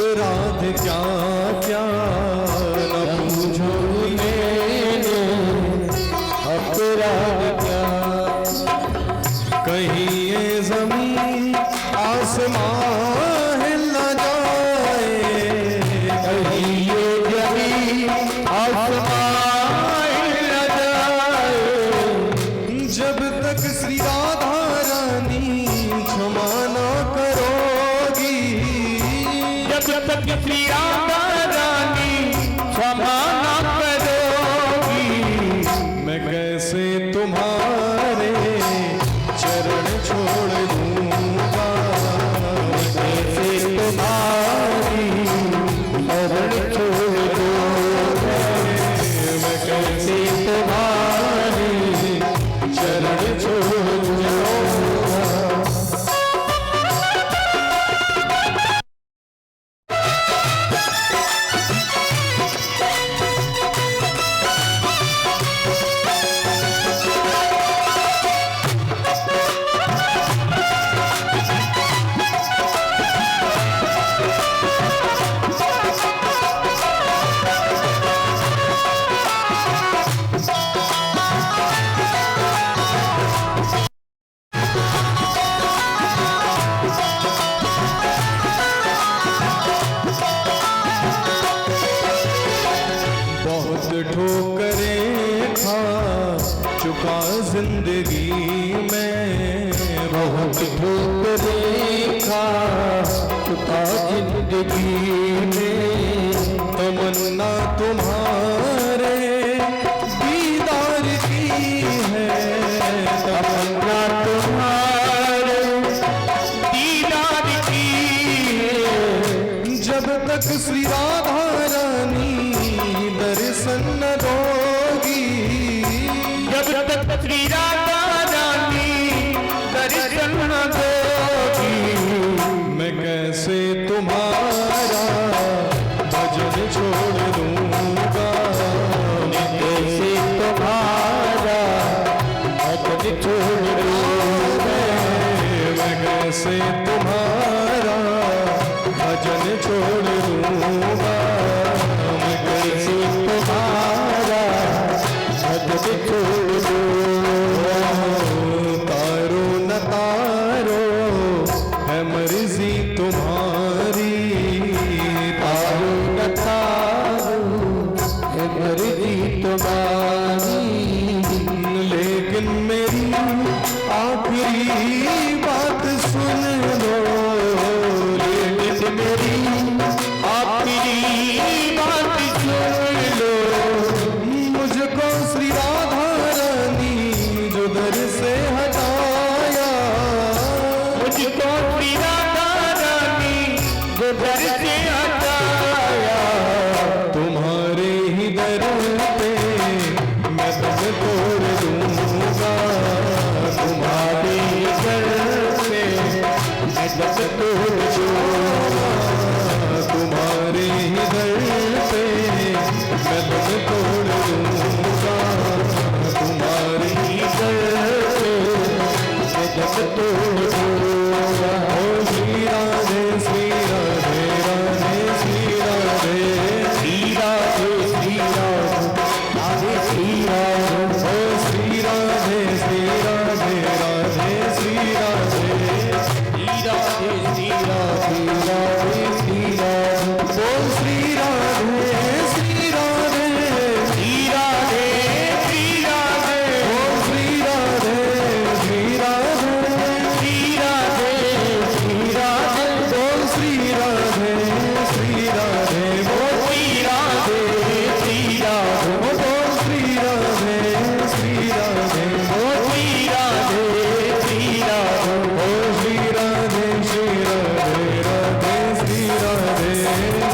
अपराध क्या क्या न पूछो मैंने, अपराध क्या। कहीं ये ज़मीन आसमां हिल न जाए, कहीं ये ज़मीन आसमां हिल न जाए, जब तक श्री राधा रानी क्षमा न करोगी, जब तक श्री राधा रानी क्षमा न करोगी, मैं कैसे तुम्हारे चरण छोड़ दूंगा, कैसे तुम्हारी शरण छोड़ दूंगा, मैं कैसे तुम्हारी चरण छोड़ दूंगा। ठोकरें खा चुका जिंदगी में, बहुत ठोकरें खा चुका जिंदगी में, तमन्ना तुम्हारे दीदार की है, तमन्ना तुम्हारे दीदार की है, जब तक श्री राधा रानी दर्शन न दोगी, जब तक श्री राधा रानी दर्शन न दोगी, मैं कैसे तुम्हारा भजन छोड़ दूंगा, मैं कैसे तुम्हारा भजन छोड़ दूंगा, मैं कैसे तुम्हारा भजन छोड़ दूंगा, मैं कैसे तुम्हारा भजन छोड़ दूंगा। तारो न तारो है मर्जी तुम्हारी, तारो न तारो है मर्जी तुम्हारी, लेकिन मेरी आखिरी बात सुन लो, लेकिन मेरी आखिरी बात सुन लो, मुझको श्री राधा रानी जो दर से हटाया, मुझको श्री राधा रानी जो दर से हटाया, तुम्हारे ही दर पे मैं दम तोड़ दूंगा, तुम्हारे ही दर पे मैं दम तोड़ दूंगा, तुम्हारे ही दर पे मैं दम तोड़ दूंगा, तुम्हारे ही दर पे मैं दम तोड़ दूंगा। ओ श्री राधे श्री राधे राधे श्री राधे, श्री राधे श्री राधे राधे श्री राधे, ओ श्री राधे श्री राधे राधे श्री राधे, श्री राधे श्री राधे राधे श्री राधे, बोल श्री राधे श्री राधे श्री राधे श्री राधे, बोल श्री राधे श्री राधे श्री राधे श्री राधे, बोल श्री राधे श्री राधे, बोल श्री राधे श्री राधे, बोल श्री राधे श्री राधे, बोल श्री राधे श्री राधे, बोल श्री राधे श्री राधे राधे श्री राधे,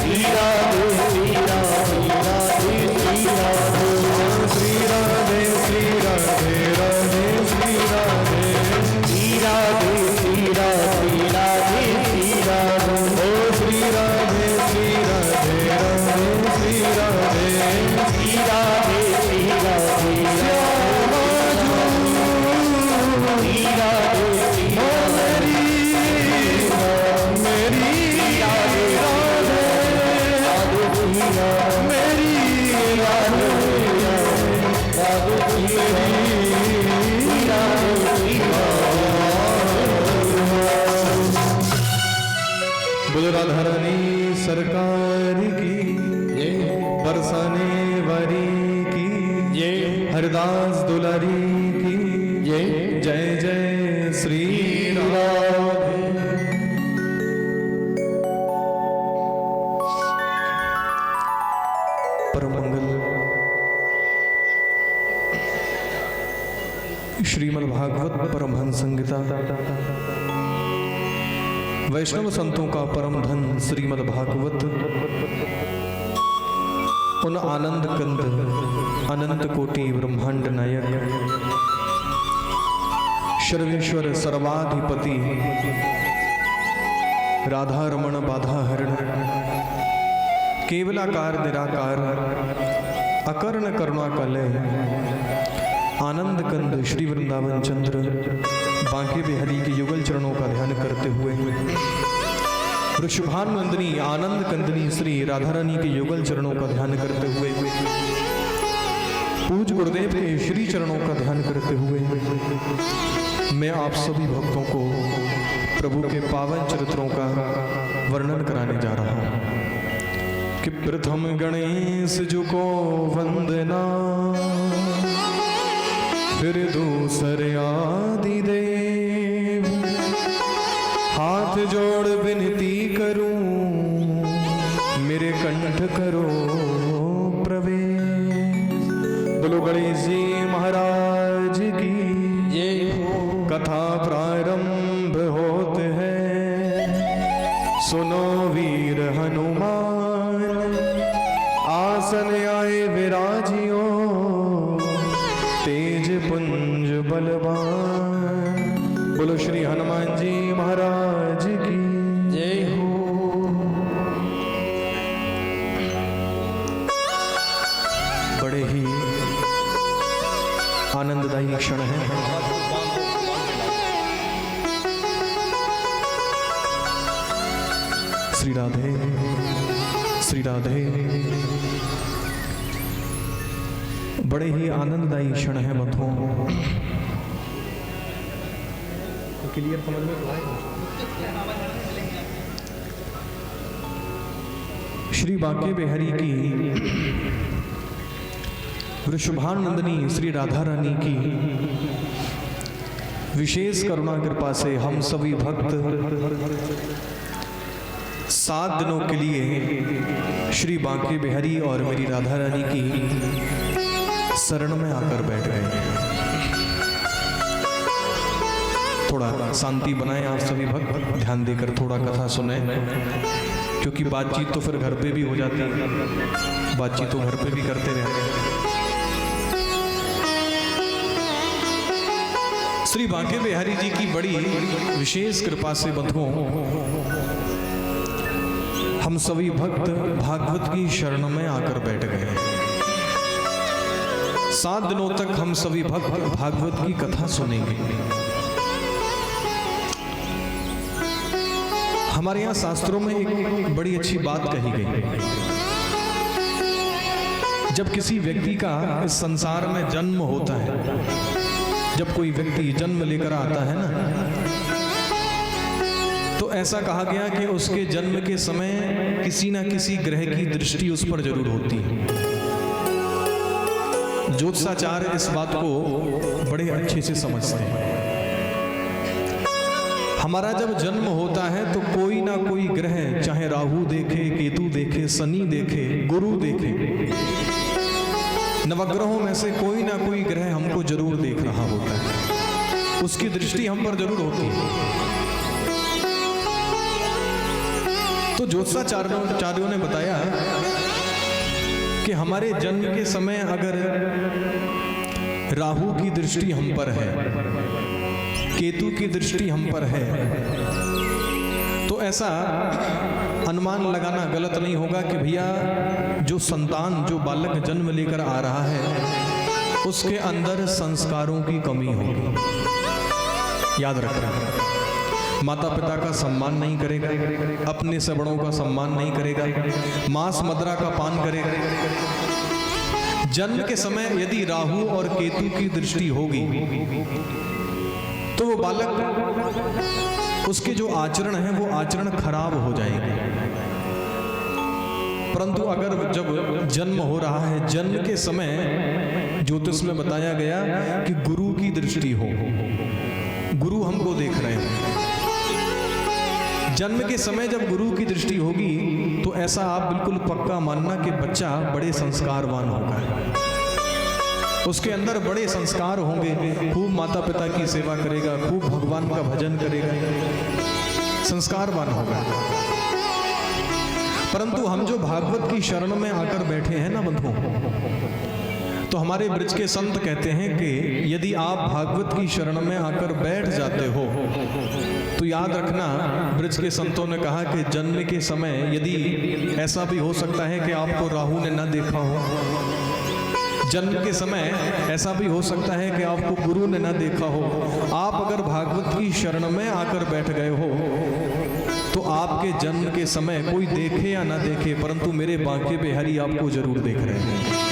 श्री राधे श्री राधे राधे श्री राधे, बोल श्री राधे श्री राधे राधे श्री राधे, श्री राधे श्री राधे राधे श्री राधे, बोल श्री राधे श्री राधे राधे श्री राधे, श्री राधे श्री राधे श्री राधे, मेरी राधे सरकार की जय, बरसाने वारी की जय, हरदास दुलारी की जय, जय जय श्री राधे। परम मंगल श्रीमद् भागवत परमहंस संहिता, वैष्णव संतों का परम धन श्रीमद् भागवत, उन आनंद कंद अनंत कोटि ब्रह्मांड नायक सर्वेश्वर सर्वाधिपति राधा रमण बाधा हरण केवलाकार निराकार अकर्ण करुणा कलय आनंद कंद श्री वृंदावन चंद्र बांके बिहारी के युगल चरणों का ध्यान करते हुए वृषभानंदिनी आनंद कंदनी श्री राधा रानी के युगल चरणों का ध्यान करते हुए पूज गुरुदेव के श्री चरणों का ध्यान करते हुए मैं आप सभी भक्तों को प्रभु के पावन चरित्रों का वर्णन कराने जा रहा हूँ कि प्रथम गणेश जी को वंदना, फिर दूसरे आदि देव, हाथ जोड़ विनती करूं मेरे कंठ करो प्रवेश। बोलो गणेश जी महाराज की जय हो। कथा प्रारंभ होते हैं, सुनो वीर हनुमान, आसन आए विराजियो, तेज पुंज बलवान। बोलो श्री हनुमान जी महाराज की जय हो। बड़े ही आनंददायी क्षण है। श्री राधे श्री राधे। बड़े ही आनंददायी क्षण है बंधुओं। क्लियर समझ में तो आएगा। श्री बांके बिहारी की वृषभानंदिनी श्री राधा रानी की विशेष करुणा कृपा से हम सभी भक्त 7 दिनों के लिए श्री बांके बिहारी और मेरी राधा रानी की शरण में आकर बैठ गए। थोड़ा शांति बनाएं आप सभी भक्त, ध्यान देकर थोड़ा कथा सुने, क्योंकि बातचीत तो फिर घर पे भी हो जाती है, बातचीत तो घर पे भी करते रहते। श्री बांके बिहारी जी की बड़ी विशेष कृपा से बंधुओं हम सभी भक्त भागवत की शरण में आकर बैठ गए। 7 दिनों तक हम सभी भक्त भागवत की कथा सुनेंगे। हमारे यहाँ शास्त्रों में एक बड़ी अच्छी बात कही गई। जब किसी व्यक्ति का इस संसार में जन्म होता है, जब कोई व्यक्ति जन्म लेकर आता है ना, तो ऐसा कहा गया कि उसके जन्म के समय किसी ना किसी ग्रह की दृष्टि उस पर जरूर होती है। ज्योतिषाचार्य इस बात को बड़े अच्छे से समझते हैं। हमारा जब जन्म होता है तो कोई ना कोई ग्रह, चाहे राहु देखे, केतु देखे, शनि देखे, गुरु देखे, नवग्रहों में से कोई ना कोई ग्रह हमको जरूर देख रहा होता है, उसकी दृष्टि हम पर जरूर होती है। तो ज्योतिषाचार्यों ने बताया कि हमारे जन्म के समय अगर राहु की दृष्टि हम पर है, केतु की दृष्टि हम पर है, तो ऐसा अनुमान लगाना गलत नहीं होगा कि भैया जो संतान, जो बालक जन्म लेकर आ रहा है, उसके अंदर संस्कारों की कमी होगी। याद रखना, माता पिता का सम्मान नहीं करेगा, अपने से बड़ों का सम्मान नहीं करेगा, मांस मदिरा का पान करेगा। जन्म के समय यदि राहु और केतु की दृष्टि होगी तो वो बालक, उसके जो आचरण है वो आचरण खराब हो जाएंगे। परंतु अगर जब जन्म हो रहा है, जन्म के समय ज्योतिष में बताया गया कि गुरु की दृष्टि हो, गुरु हमको देख रहे हैं, जन्म के समय जब गुरु की दृष्टि होगी तो ऐसा आप बिल्कुल पक्का मानना कि बच्चा बड़े संस्कारवान होगा, उसके अंदर बड़े संस्कार होंगे, खूब माता पिता की सेवा करेगा, खूब भगवान का भजन करेगा, संस्कारवान होगा। परंतु हम जो भागवत की शरण में आकर बैठे हैं ना बंधुओं, तो हमारे ब्रज के संत कहते हैं कि यदि आप भागवत की शरण में आकर बैठ जाते हो तो याद रखना, ब्रज के संतों ने कहा कि जन्म के समय यदि ऐसा भी हो सकता है कि आपको राहु ने न देखा हो, जन्म के समय ऐसा भी हो सकता है कि आपको गुरु ने न देखा हो, आप अगर भागवत की शरण में आकर बैठ गए हो तो आपके जन्म के समय कोई देखे या ना देखे, परंतु मेरे बांके बिहारी आपको जरूर देख रहे हैं,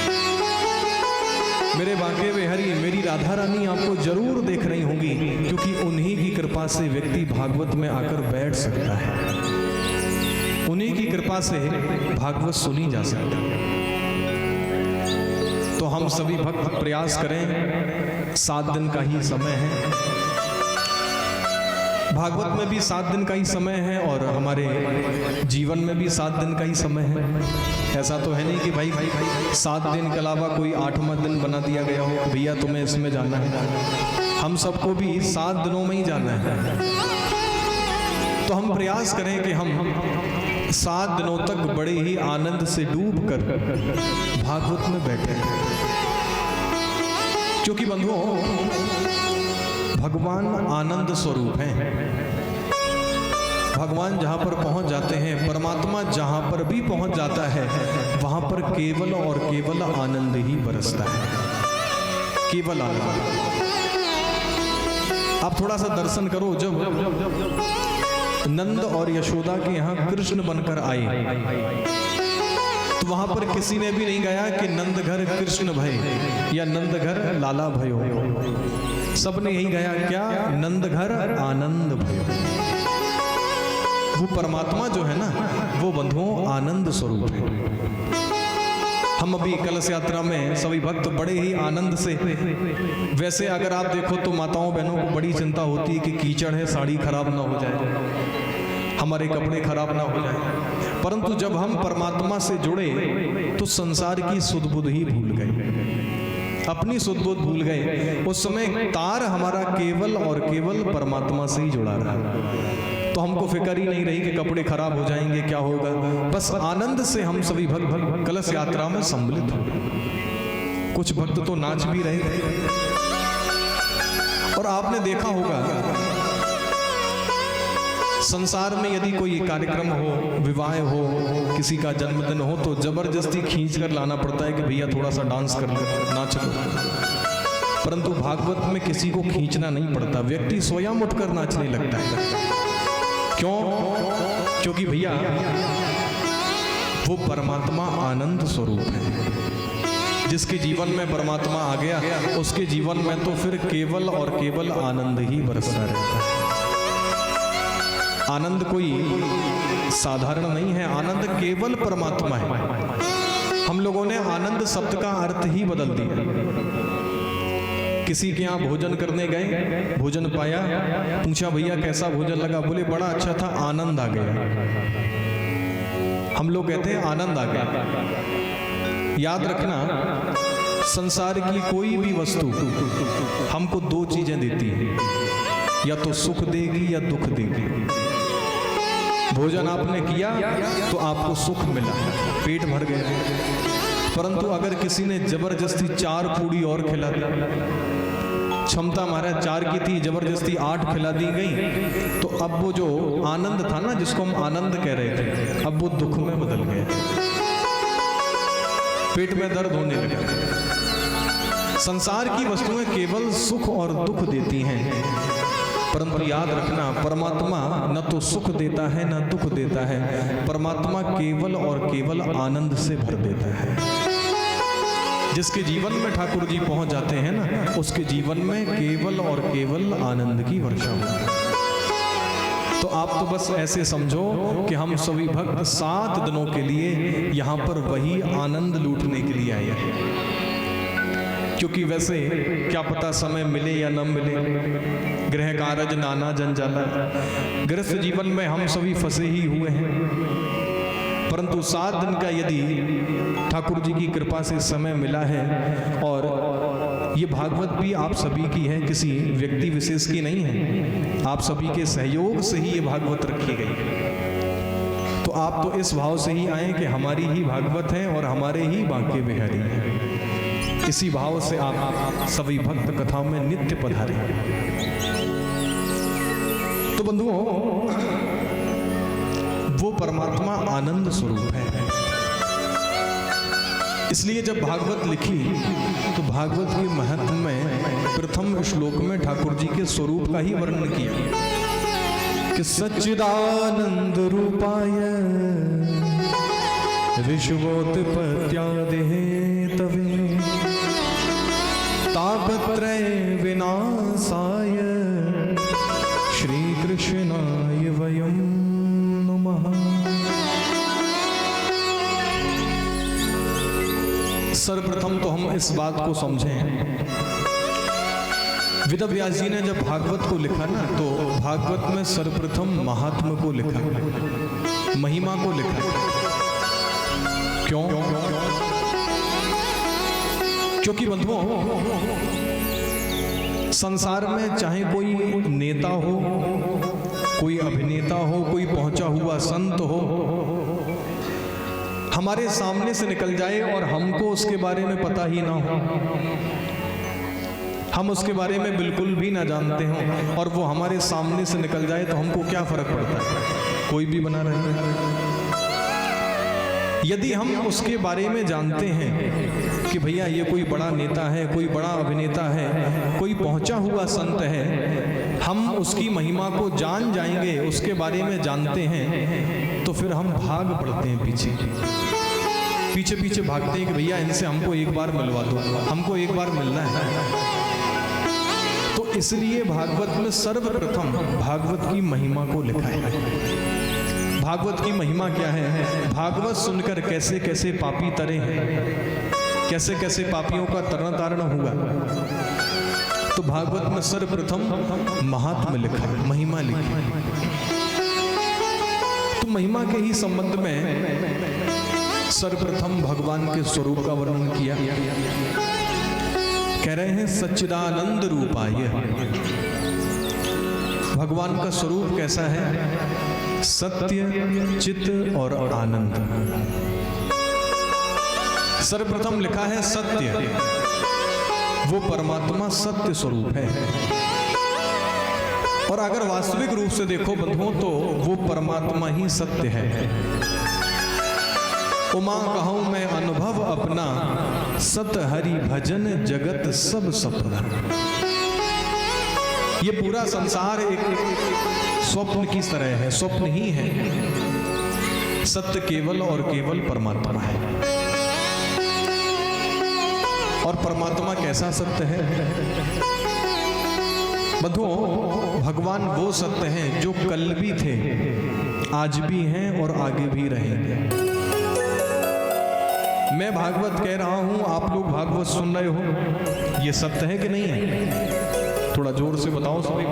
मेरे बांके बिहारी, मेरी राधा रानी आपको जरूर देख रही होंगी, क्योंकि उन्हीं की कृपा से व्यक्ति भागवत में आकर बैठ सकता है, उन्हीं की कृपा से भागवत सुनी जा सकती है। तो हम सभी भक्त प्रयास करें, 7 दिन का ही समय है, भागवत में भी 7 दिन का ही समय है और हमारे जीवन में भी 7 दिन का ही समय है। ऐसा तो है नहीं कि भाई 7 दिन के अलावा कोई 8वां दिन बना दिया गया हो, भैया तुम्हें इसमें जाना है, हम सबको भी 7 दिनों में ही जाना है। तो हम प्रयास करें कि हम 7 दिनों तक बड़े ही आनंद से डूब कर भागवत में बैठे, क्योंकि बंधुओं भगवान आनंद स्वरूप हैं। भगवान जहां पर पहुंच जाते हैं, परमात्मा जहां पर भी पहुंच जाता है, वहां पर केवल और केवल आनंद ही बरसता है, केवल आनंद। आप थोड़ा सा दर्शन करो, जब नंद और यशोदा के यहाँ कृष्ण बनकर आए तो वहां पर किसी ने भी नहीं गाया कि नंद घर कृष्ण भय या नंद घर लाला भयो, सबने यही गाया क्या, नंद घर आनंद भयो। वो परमात्मा जो है ना, वो बंधुओं आनंद स्वरूप है। हम अभी कलश यात्रा में सभी भक्त बड़े ही आनंद से, वैसे अगर आप देखो तो माताओं बहनों को बड़ी चिंता होती है कि कीचड़ है, साड़ी खराब ना हो जाए, हमारे कपड़े खराब ना हो जाए, परंतु जब हम परमात्मा से जुड़े तो संसार की सुध बुध ही भूल गए, अपनी सुध बुध भूल गए। उस समय तार हमारा केवल और केवल परमात्मा से ही जुड़ा रहा, तो हमको फिक्र ही नहीं रही कि कपड़े खराब हो जाएंगे, क्या होगा, बस आनंद से हम सभी भक्त कलश यात्रा में सम्मिलित हो। कुछ भक्त तो नाच भी रहे थे, और आपने देखा होगा संसार में यदि कोई कार्यक्रम हो, विवाह हो, किसी का जन्मदिन हो, तो जबरदस्ती खींच कर लाना पड़ता है कि भैया थोड़ा सा डांस कर लो, नाच लो। परंतु भागवत में किसी को खींचना नहीं पड़ता, व्यक्ति स्वयं उठकर नाचने लगता है। क्यों? क्योंकि भैया वो परमात्मा आनंद स्वरूप है। जिसके जीवन में परमात्मा आ गया, उसके जीवन में तो फिर केवल और केवल आनंद ही बरसता रहता है। आनंद कोई साधारण नहीं है, आनंद केवल परमात्मा है। हम लोगों ने आनंद शब्द का अर्थ ही बदल दिया। किसी के यहाँ भोजन करने गए, भोजन पाया, पूछा भैया कैसा भोजन लगा, बोले बड़ा अच्छा था, आनंद आ गया। हम लोग कहते हैं आनंद आ गया। याद रखना, संसार की कोई भी वस्तु हमको 2 चीजें देती है, या तो सुख देगी या दुख देगी। भोजन आपने किया तो आपको सुख मिला, पेट भर गया, परंतु अगर किसी ने जबरदस्ती 4 पूड़ी और खिला दी, क्षमता महाराज 4 की थी, जबरदस्ती 8 खिला दी गई, तो अब वो जो आनंद था ना, जिसको हम आनंद कह रहे थे, अब वो दुख में बदल गया, पेट में दर्द होने लगा। संसार की वस्तुएं केवल सुख और दुख देती हैं, परंतु याद रखना, परमात्मा न तो सुख देता है न दुख देता है, परमात्मा केवल और केवल आनंद से भर देता है। जिसके जीवन में ठाकुर जी पहुंच जाते हैं ना, उसके जीवन में केवल और केवल आनंद की वर्षा होती है। तो आप तो बस ऐसे समझो कि हम सभी भक्त 7 दिनों के लिए यहाँ पर वही आनंद लूटने के लिए आए हैं। क्योंकि वैसे क्या पता समय मिले या न मिले, गृह कारज नाना जंजाला, गृहस्थ जीवन में हम सभी फंसे ही हुए हैं। परंतु 7 दिन का यदि ठाकुर जी की कृपा से समय मिला है, और ये भागवत भी आप सभी की है, किसी व्यक्ति विशेष की नहीं है, आप सभी के सहयोग से ही ये भागवत रखी गई है। तो आप तो इस भाव से ही आए कि हमारी ही भागवत है और हमारे ही बांके बिहारी है। इसी भाव से आप सभी भक्त कथा में नित्य पधारे। तो बंधुओं, वो परमात्मा आनंद स्वरूप है। इसलिए जब भागवत लिखी तो भागवत के महत्व में प्रथम श्लोक में ठाकुर जी के स्वरूप का ही वर्णन किया कि सच्चिदानंद रूपाय विश्वोत्पत्त्यादिः तवे तापत्रय विनाशाय श्री कृष्णाय वयं नमः। सर्वप्रथम तो हम इस बात को समझें, वेद व्यास जी ने जब भागवत को लिखा ना, तो भागवत में सर्वप्रथम महात्म को लिखा, महिमा को लिखा। क्यों? क्योंकि बंधुओं, संसार में चाहे कोई नेता हो, कोई अभिनेता हो, कोई पहुंचा हुआ संत हो, हमारे सामने से निकल जाए और हमको उसके बारे में पता ही ना हो, हम उसके बारे में बिल्कुल भी ना जानते हो, और वो हमारे सामने से निकल जाए तो हमको क्या फर्क पड़ता है, कोई भी बना रहे। यदि हम उसके बारे में जानते हैं कि भैया ये कोई बड़ा नेता है, कोई बड़ा अभिनेता है, कोई पहुंचा हुआ संत है, हम उसकी महिमा को जान जाएंगे, उसके बारे में जानते हैं, तो फिर हम भाग पड़ते हैं पीछे पीछे पीछे भागते हैं कि भैया इनसे हमको एक बार मिलवा दो, हमको एक बार मिलना है। तो इसलिए भागवत में सर्वप्रथम भागवत की महिमा को लिखा है। भागवत की महिमा क्या है? भागवत सुनकर कैसे कैसे पापी तरे हैं, कैसे कैसे पापियों का तरन तारण हुआ। तो भागवत में सर्वप्रथम महात्म्य लिखा, महिमा लिखी। तो महिमा के ही संबंध में सर्वप्रथम भगवान के स्वरूप का वर्णन किया। कह रहे हैं सच्चिदानंद रूपाय। भगवान का स्वरूप कैसा है? सत्य, चित्त और आनंद। सर्वप्रथम लिखा है सत्य, वो परमात्मा सत्य स्वरूप है। और अगर वास्तविक रूप से देखो बंधुओं, तो वो परमात्मा ही सत्य है। उमा कहूं मैं अनुभव अपना, सत हरि भजन जगत सब सपना। ये पूरा संसार एक स्वप्न की तरह है, स्वप्न ही है। सत्य केवल और केवल परमात्मा है। और परमात्मा कैसा सत्य है? बंधुओं, भगवान वो सत्य हैं जो कल भी थे, आज भी हैं और आगे भी रहेंगे। मैं भागवत कह रहा हूं, आप लोग भागवत सुन रहे हो, ये सत्य है कि नहीं है? थोड़ा जोर से बताओ सभी।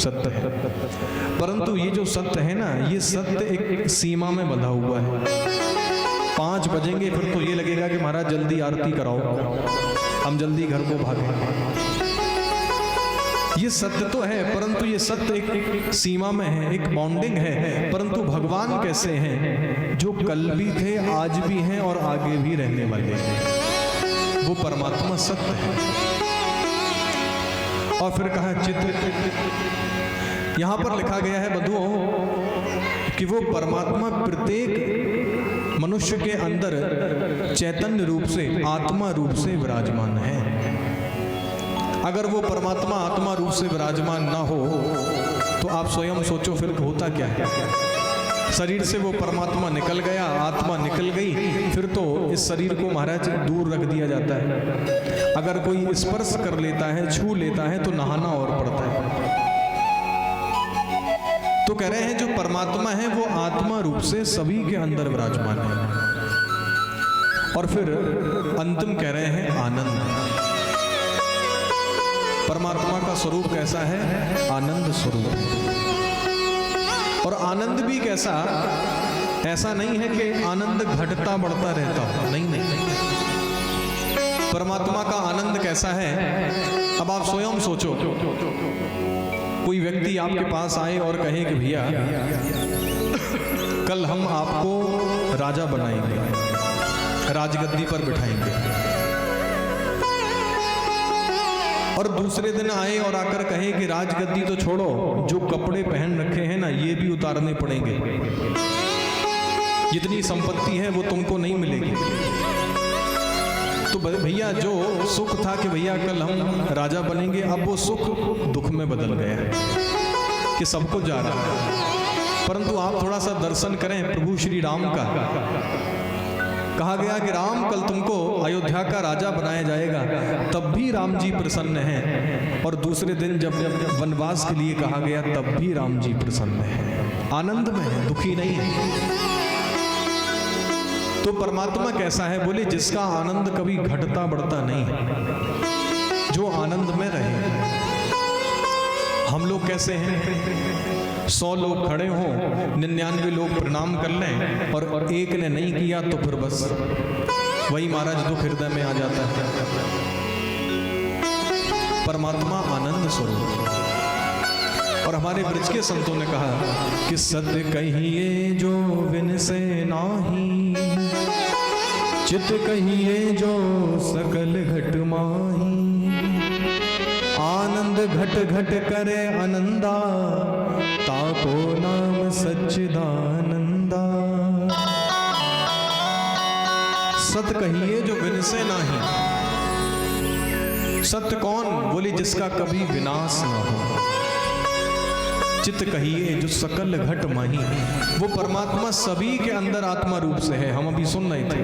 सत्य है। परंतु ये जो सत्य है ना, ये सत्य एक सीमा में बंधा हुआ है। 5 बजेंगे फिर तो ये लगेगा कि महाराज जल्दी आरती कराओ, हम जल्दी घर को भागें। ये सत्य तो है, परंतु ये सत्य एक सीमा में है, एक बाउंडिंग है। परंतु भगवान कैसे हैं? जो कल भी थे, आज भी हैं और आगे भी रहने वाले हैं। वो परमात्मा सत्य है। और फिर कहा चित्त। यहां पर लिखा गया है बंधुओं कि वो परमात्मा प्रत्येक मनुष्य के अंदर चैतन्य रूप से, आत्मा रूप से विराजमान है। अगर वो परमात्मा आत्मा रूप से विराजमान ना हो तो आप स्वयं सोचो फिर होता क्या है। शरीर से वो परमात्मा निकल गया, आत्मा निकल गई, फिर तो इस शरीर को महाराज दूर रख दिया जाता है। अगर कोई स्पर्श कर लेता है, छू लेता है, तो नहाना और पड़ता है। तो कह रहे हैं जो परमात्मा है वो आत्मा रूप से सभी के अंदर विराजमान है। और फिर अंतिम कह रहे हैं आनंद। परमात्मा का स्वरूप कैसा है? आनंद स्वरूप है। और आनंद भी कैसा? ऐसा नहीं है कि आनंद घटता बढ़ता रहता हो, नहीं नहीं। परमात्मा का आनंद कैसा है? अब आप स्वयं सोचो, कोई व्यक्ति आपके पास आए और कहे कि भैया कल हम आपको राजा बनाएंगे, राजगद्दी पर बिठाएंगे, और दूसरे दिन आए और आकर कहे कि राजगद्दी तो छोड़ो, जो कपड़े पहन रखे हैं ना ये भी उतारने पड़ेंगे, जितनी संपत्ति है वो तुमको नहीं मिलेगी। तो भैया जो सुख था कि भैया कल हम राजा बनेंगे, अब वो सुख दुख में बदल गया है कि सबको जा रहा है। परंतु आप थोड़ा सा दर्शन करें प्रभु श्री राम का। कहा गया कि राम कल तुमको अयोध्या का राजा बनाया जाएगा, तब भी राम जी प्रसन्न हैं। और दूसरे दिन जब वनवास के लिए कहा गया तब भी राम जी प्रसन्न हैं, आनंद में है, दुखी नहीं है। तो परमात्मा कैसा है? बोले जिसका आनंद कभी घटता बढ़ता नहीं है, जो आनंद में रहे। हम लोग कैसे हैं? 100 लोग खड़े हों, 99 लोग प्रणाम कर लें और एक ने नहीं किया तो फिर बस वही महाराज दुख हृदय में आ जाता है। परमात्मा आनंद स्वरूप। और हमारे ब्रज के संतों ने कहा कि सत्य कहिए जो विन से नाही, चित कहिए जो सकल घट माही, आनंद घट घट करे आनंदा, ताको नाम सच्चिदानंदा। सत्य कहिए जो विन से नाही। सत्य कौन? बोली जिसका कभी विनाश ना हो। चित कहिए जो सकल घट माही। वो परमात्मा सभी के अंदर आत्मा रूप से है, हम अभी सुन रहे थे।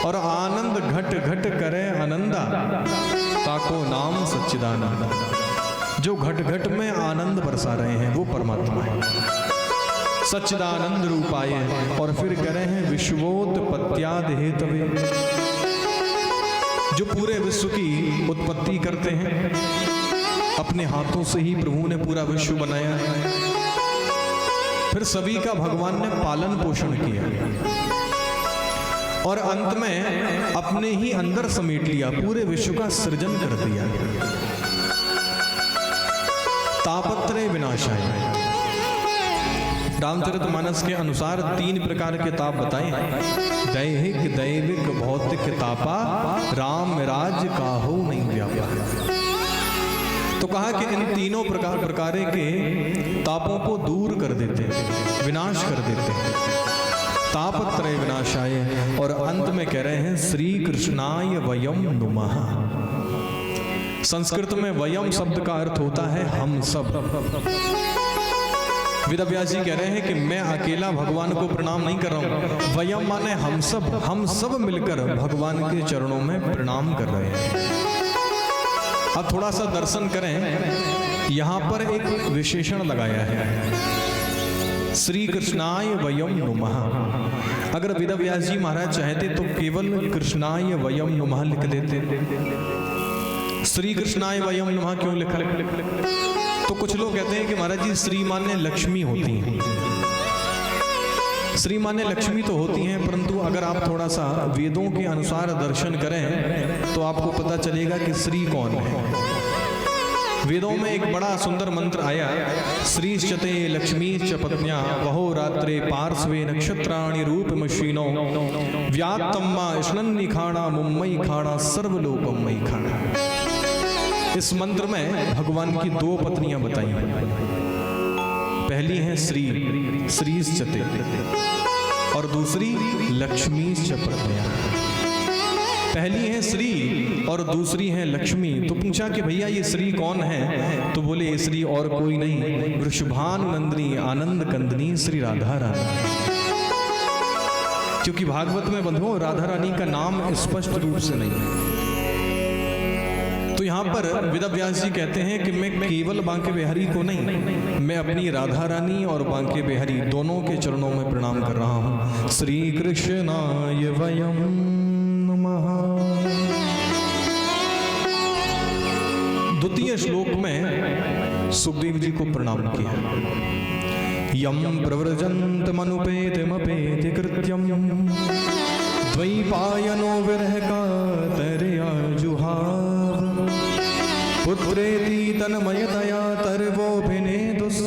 और आनंद घट घट करे आनंदा, ताको नाम सच्चिदानंदा। जो घट घट में आनंद बरसा रहे हैं वो परमात्मा है, सच्चिदानंद रूप आए। और फिर कह रहे हैं विश्वोत्पत्त्याद हेतवे, जो पूरे विश्व की उत्पत्ति करते हैं। अपने हाथों से ही प्रभु ने पूरा विश्व बनाया है। फिर सभी का भगवान ने पालन पोषण किया और अंत में अपने ही अंदर समेट लिया, पूरे विश्व का सृजन कर दिया। तापत्रय विनाशाय। रामचरितमानस के अनुसार 3 प्रकार के ताप बताए। दैहिक, दैविक, भौतिक तापा, राम राज काहू नहीं व्यापा। तो कहा कि इन तीनों प्रकार के तापों को दूर कर देते, विनाश कर देते, तापत्रय विनाशाय। और अंत में कह रहे हैं श्री कृष्णाय वयम नुमः। संस्कृत में वयम शब्द का अर्थ होता है हम सब। वेदव्यास जी कह रहे हैं कि मैं अकेला भगवान को प्रणाम नहीं कर रहा हूं, वयम माने हम सब मिलकर भगवान के चरणों में प्रणाम कर रहे हैं। अब थोड़ा सा दर्शन करें, यहां पर एक विशेषण लगाया है, श्री कृष्णाय वयम नुमः। अगर वेदव्यास जी महाराज चाहते तो केवल कृष्णाय वयम नुमः लिख देते। श्री कृष्णाय वयम नुमः क्यों लिखा? तो कुछ लोग कहते हैं कि महाराज जी श्री माने लक्ष्मी होती हैं। श्री माने लक्ष्मी तो होती हैं, परंतु अगर आप थोड़ा सा वेदों के अनुसार दर्शन करें तो आपको पता चलेगा कि श्री कौन है। वेदों में एक बड़ा सुंदर मंत्र आया, श्रीश्चते लक्ष्मी च पत्न्या वहो रात्रे पार्श्वे नक्षत्राणि रूपमशीनो व्यात्तम्मा स्नन्नि खाणा मुम्मयी खाणा सर्वलोकमयी खाणा। इस मंत्र में भगवान की 2 पत्नियां बताई हैं। पहली है श्रीश्चते और दूसरी लक्ष्मीश्च पत्न्या। पहली है श्री और दूसरी है लक्ष्मी। तो पूछा कि भैया ये श्री कौन है? तो बोले ये श्री और कोई नहीं, वृषभानुनंदिनी आनंद कंदिनी श्री राधा रानी। क्योंकि भागवत में बंधुओं राधा रानी का नाम स्पष्ट रूप से नहीं है। तो यहाँ पर वेदव्यास जी कहते हैं कि मैं केवल बांके बिहारी को नहीं, मैं अपनी राधा रानी और बांके बिहारी दोनों के चरणों में प्रणाम कर रहा हूँ। श्री कृष्णाय वयम नमः। द्वितीय श्लोक में सुखदेव जी को प्रणाम किया। यम प्रव्रजन्तमनुपेतमपेति कृत्यम द्वैपायनो विरह कातरया जुहाव पुत्रेति तन्मयतया तर्वोऽभिनेदुस्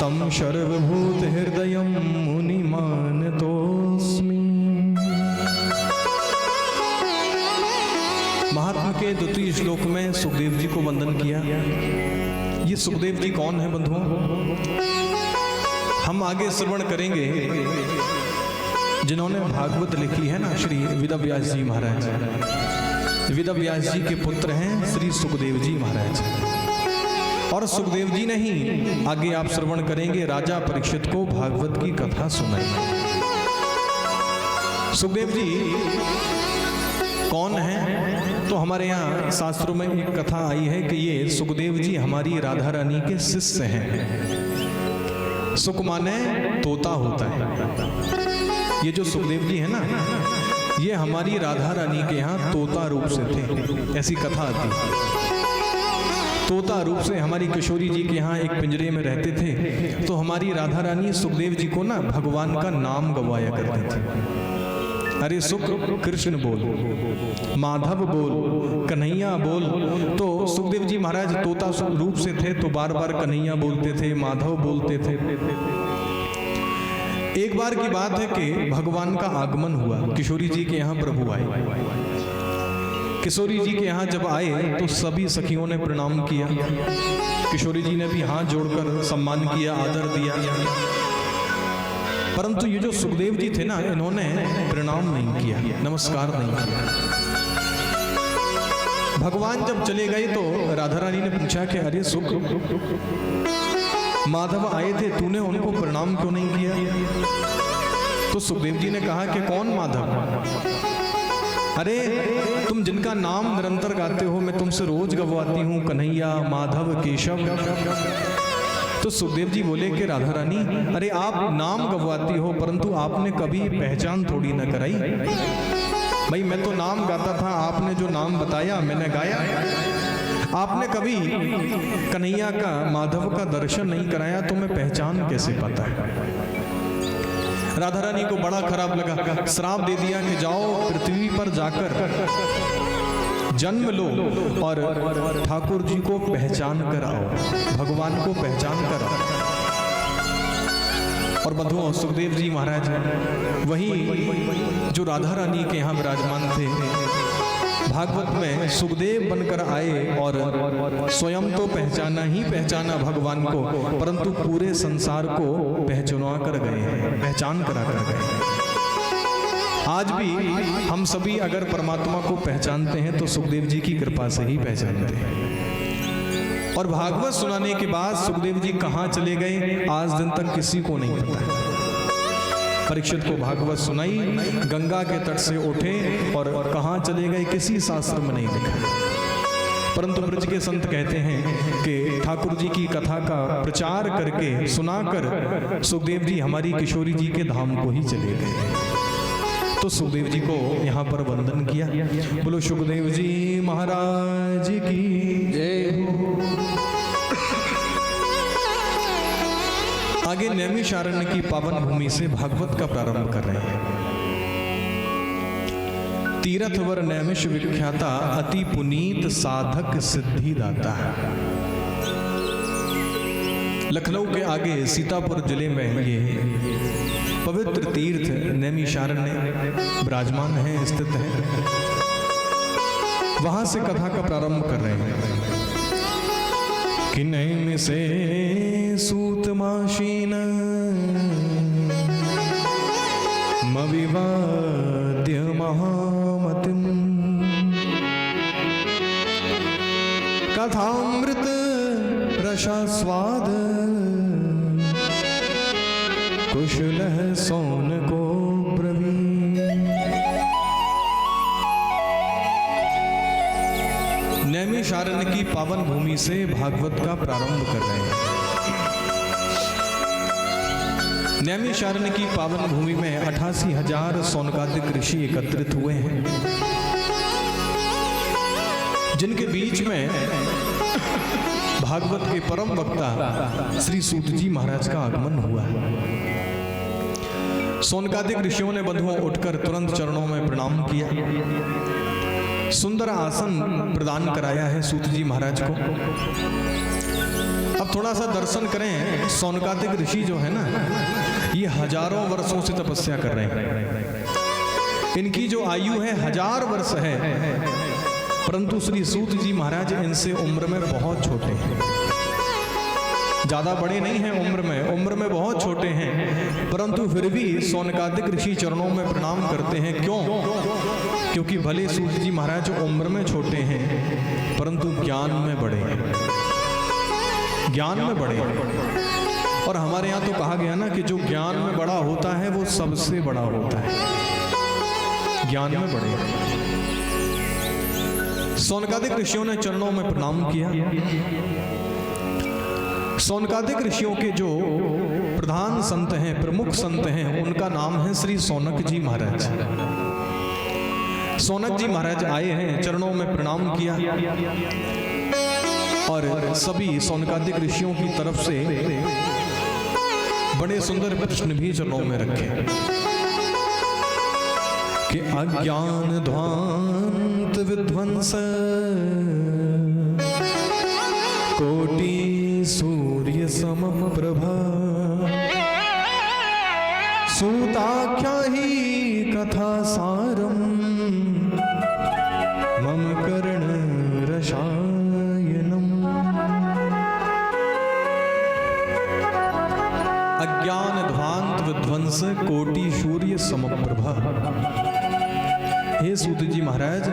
तं सर्वभूत हृदयं मुनिमानतोऽस्मि। महात्मा के द्वितीय श्लोक में सुखदेव जी को वंदन किया। ये सुखदेव जी कौन है बंधुओं? हम आगे श्रवण करेंगे जिन्होंने भागवत लिखी है ना, श्री वेदव्यास जी महाराज। वेदव्यास जी के पुत्र हैं श्री सुखदेव जी महाराज। और सुखदेव जी ने ही आगे आप श्रवण करेंगे राजा परीक्षित को भागवत की कथा सुनाई। सुखदेव जी कौन है? तो हमारे यहाँ शास्त्रों में एक कथा आई है कि ये सुखदेव जी हमारी राधा रानी के शिष्य हैं। सुख माने तोता होता है। ये जो सुखदेव जी है ना, ये हमारी राधा रानी के यहाँ तोता रूप से थे, ऐसी कथा आती। तोता रूप से हमारी किशोरी जी के यहाँ एक पिंजरे में रहते थे। तो हमारी राधा रानी सुखदेव जी को ना भगवान का नाम गवाया करते थे। अरे सुख कृष्ण बोल, माधव बोल, कन्हैया बोल। तो सुखदेव जी महाराज तोता रूप से थे तो बार बार कन्हैया बोलते थे, माधव बोलते थे। एक बार की बात है कि भगवान का आगमन हुआ, किशोरी जी के यहाँ प्रभु आए। किशोरी जी के यहाँ जब आए तो सभी सखियों ने प्रणाम किया। किशोरी जी ने भी हाथ जोड़कर सम्मान किया, आदर दिया। परंतु ये जो सुखदेव जी थे ना, इन्होंने प्रणाम नहीं किया, नमस्कार नहीं किया। भगवान जब चले गए तो राधा रानी ने पूछा कि अरे सुख, माधव आए थे, तूने उनको प्रणाम क्यों नहीं किया? तो सुखदेव जी ने कहा कि कौन माधव? अरे तुम जिनका नाम निरंतर गाते हो, मैं तुमसे रोज गवाती हूँ, कन्हैया, माधव, केशव। तो सुखदेव जी बोले कि राधा रानी, अरे आप नाम गवाती हो परंतु आपने कभी पहचान थोड़ी न कराई। भाई मैं तो नाम गाता था, आपने जो नाम बताया मैंने गाया। आपने कभी कन्हैया का, माधव का दर्शन नहीं कराया तो मैं पहचान कैसे पाता है? राधा रानी को बड़ा खराब लगा, श्राप दे दिया कि जाओ पृथ्वी पर जाकर जन्म लो और ठाकुर जी को पहचान कर आओ, भगवान को पहचान कर आओ। और बंधुओं, सुखदेव जी महाराज वही जो राधा रानी के यहाँ विराजमान थे, भागवत में सुखदेव बनकर आए और स्वयं तो पहचाना ही पहचाना भगवान को, परंतु पूरे संसार को पहचाना कर गए, पहचान करा कर गए। आज भी हम सभी अगर परमात्मा को पहचानते हैं तो सुखदेव जी की कृपा से ही पहचानते हैं। और भागवत सुनाने के बाद सुखदेव जी कहाँ चले गए आज दिन तक किसी को नहीं पता। परीक्षित को भागवत सुनाई, गंगा के तट से उठे और कहाँ चले गए किसी शास्त्र में नहीं लिखा। परंतु ब्रज के संत कहते हैं कि ठाकुर जी की कथा का प्रचार करके सुनाकर सुखदेव जी हमारी किशोरी जी के धाम को ही चले गए। तो सुखदेव जी को यहाँ पर वंदन किया। बोलो सुखदेव जी महाराज की जय हो। आगे नैमिषारण्य की पावन भूमि से भागवत का प्रारंभ कर रहे हैं। तीर्थवर नैमिष विख्याता, अति पुनीत साधक सिद्धि दाता। लखनऊ के आगे सीतापुर जिले में ये पवित्र तीर्थ नैमिषारण्य विराजमान है, स्थित है। वहां से कथा का प्रारंभ कर रहे हैं कि नैमिषे सूतमाशीन मविवाद्य महामतिम कथामृत रसास्वाद कुशलः सौनको ब्रवीमि। नैमिषारण्य की पावन भूमि से भागवत का प्रारंभ कर रहे हैं। नैमिषारण्य की पावन भूमि में 88,000 सौनकादिक ऋषि एकत्रित हुए हैं, जिनके बीच में भागवत के परम वक्ता श्री सूत जी महाराज का आगमन हुआ है। सौनकादिक ऋषियों ने बंधुओं उठकर तुरंत चरणों में प्रणाम किया, सुंदर आसन प्रदान कराया है सूत जी महाराज को। अब थोड़ा सा दर्शन करें। सौनकादिक ऋषि जो है ना, ये हजारों वर्षों से तपस्या कर रहे हैं। इनकी जो आयु है 1000 वर्ष है, परंतु श्री सूत जी महाराज इनसे उम्र में बहुत छोटे हैं। ज्यादा बड़े नहीं हैं उम्र में बहुत छोटे हैं, परंतु फिर भी सौनकादिक ऋषि चरणों में प्रणाम करते हैं। क्यों? क्योंकि भले सूत जी महाराज उम्र में छोटे हैं, परंतु ज्ञान में बड़े हैं, ज्ञान में बड़े हैं। और हमारे यहाँ तो कहा गया ना कि जो ज्ञान में बड़ा होता है वो सबसे बड़ा होता है। ज्ञान में बड़े हैं। सौनकादिक ऋषियों ने चरणों में प्रणाम किया। सौनकादिक ऋषियों के जो प्रधान संत हैं, प्रमुख संत हैं, उनका नाम है श्री सौनक जी महाराज। सौनक जी महाराज आए हैं, चरणों में प्रणाम किया और सभी सौनकादिक ऋषियों की तरफ से बड़े सुंदर प्रश्न भी चरणों में रखे कि अज्ञान ध्वांत विध्वंस कोटि सूर्य समम प्रभा सूताख्या ही कथा सारम मम कर्ण रसायनम। अज्ञान ध्वांत विध्वंस कोटि सूर्य समप्रभा। हे सूत जी महाराज,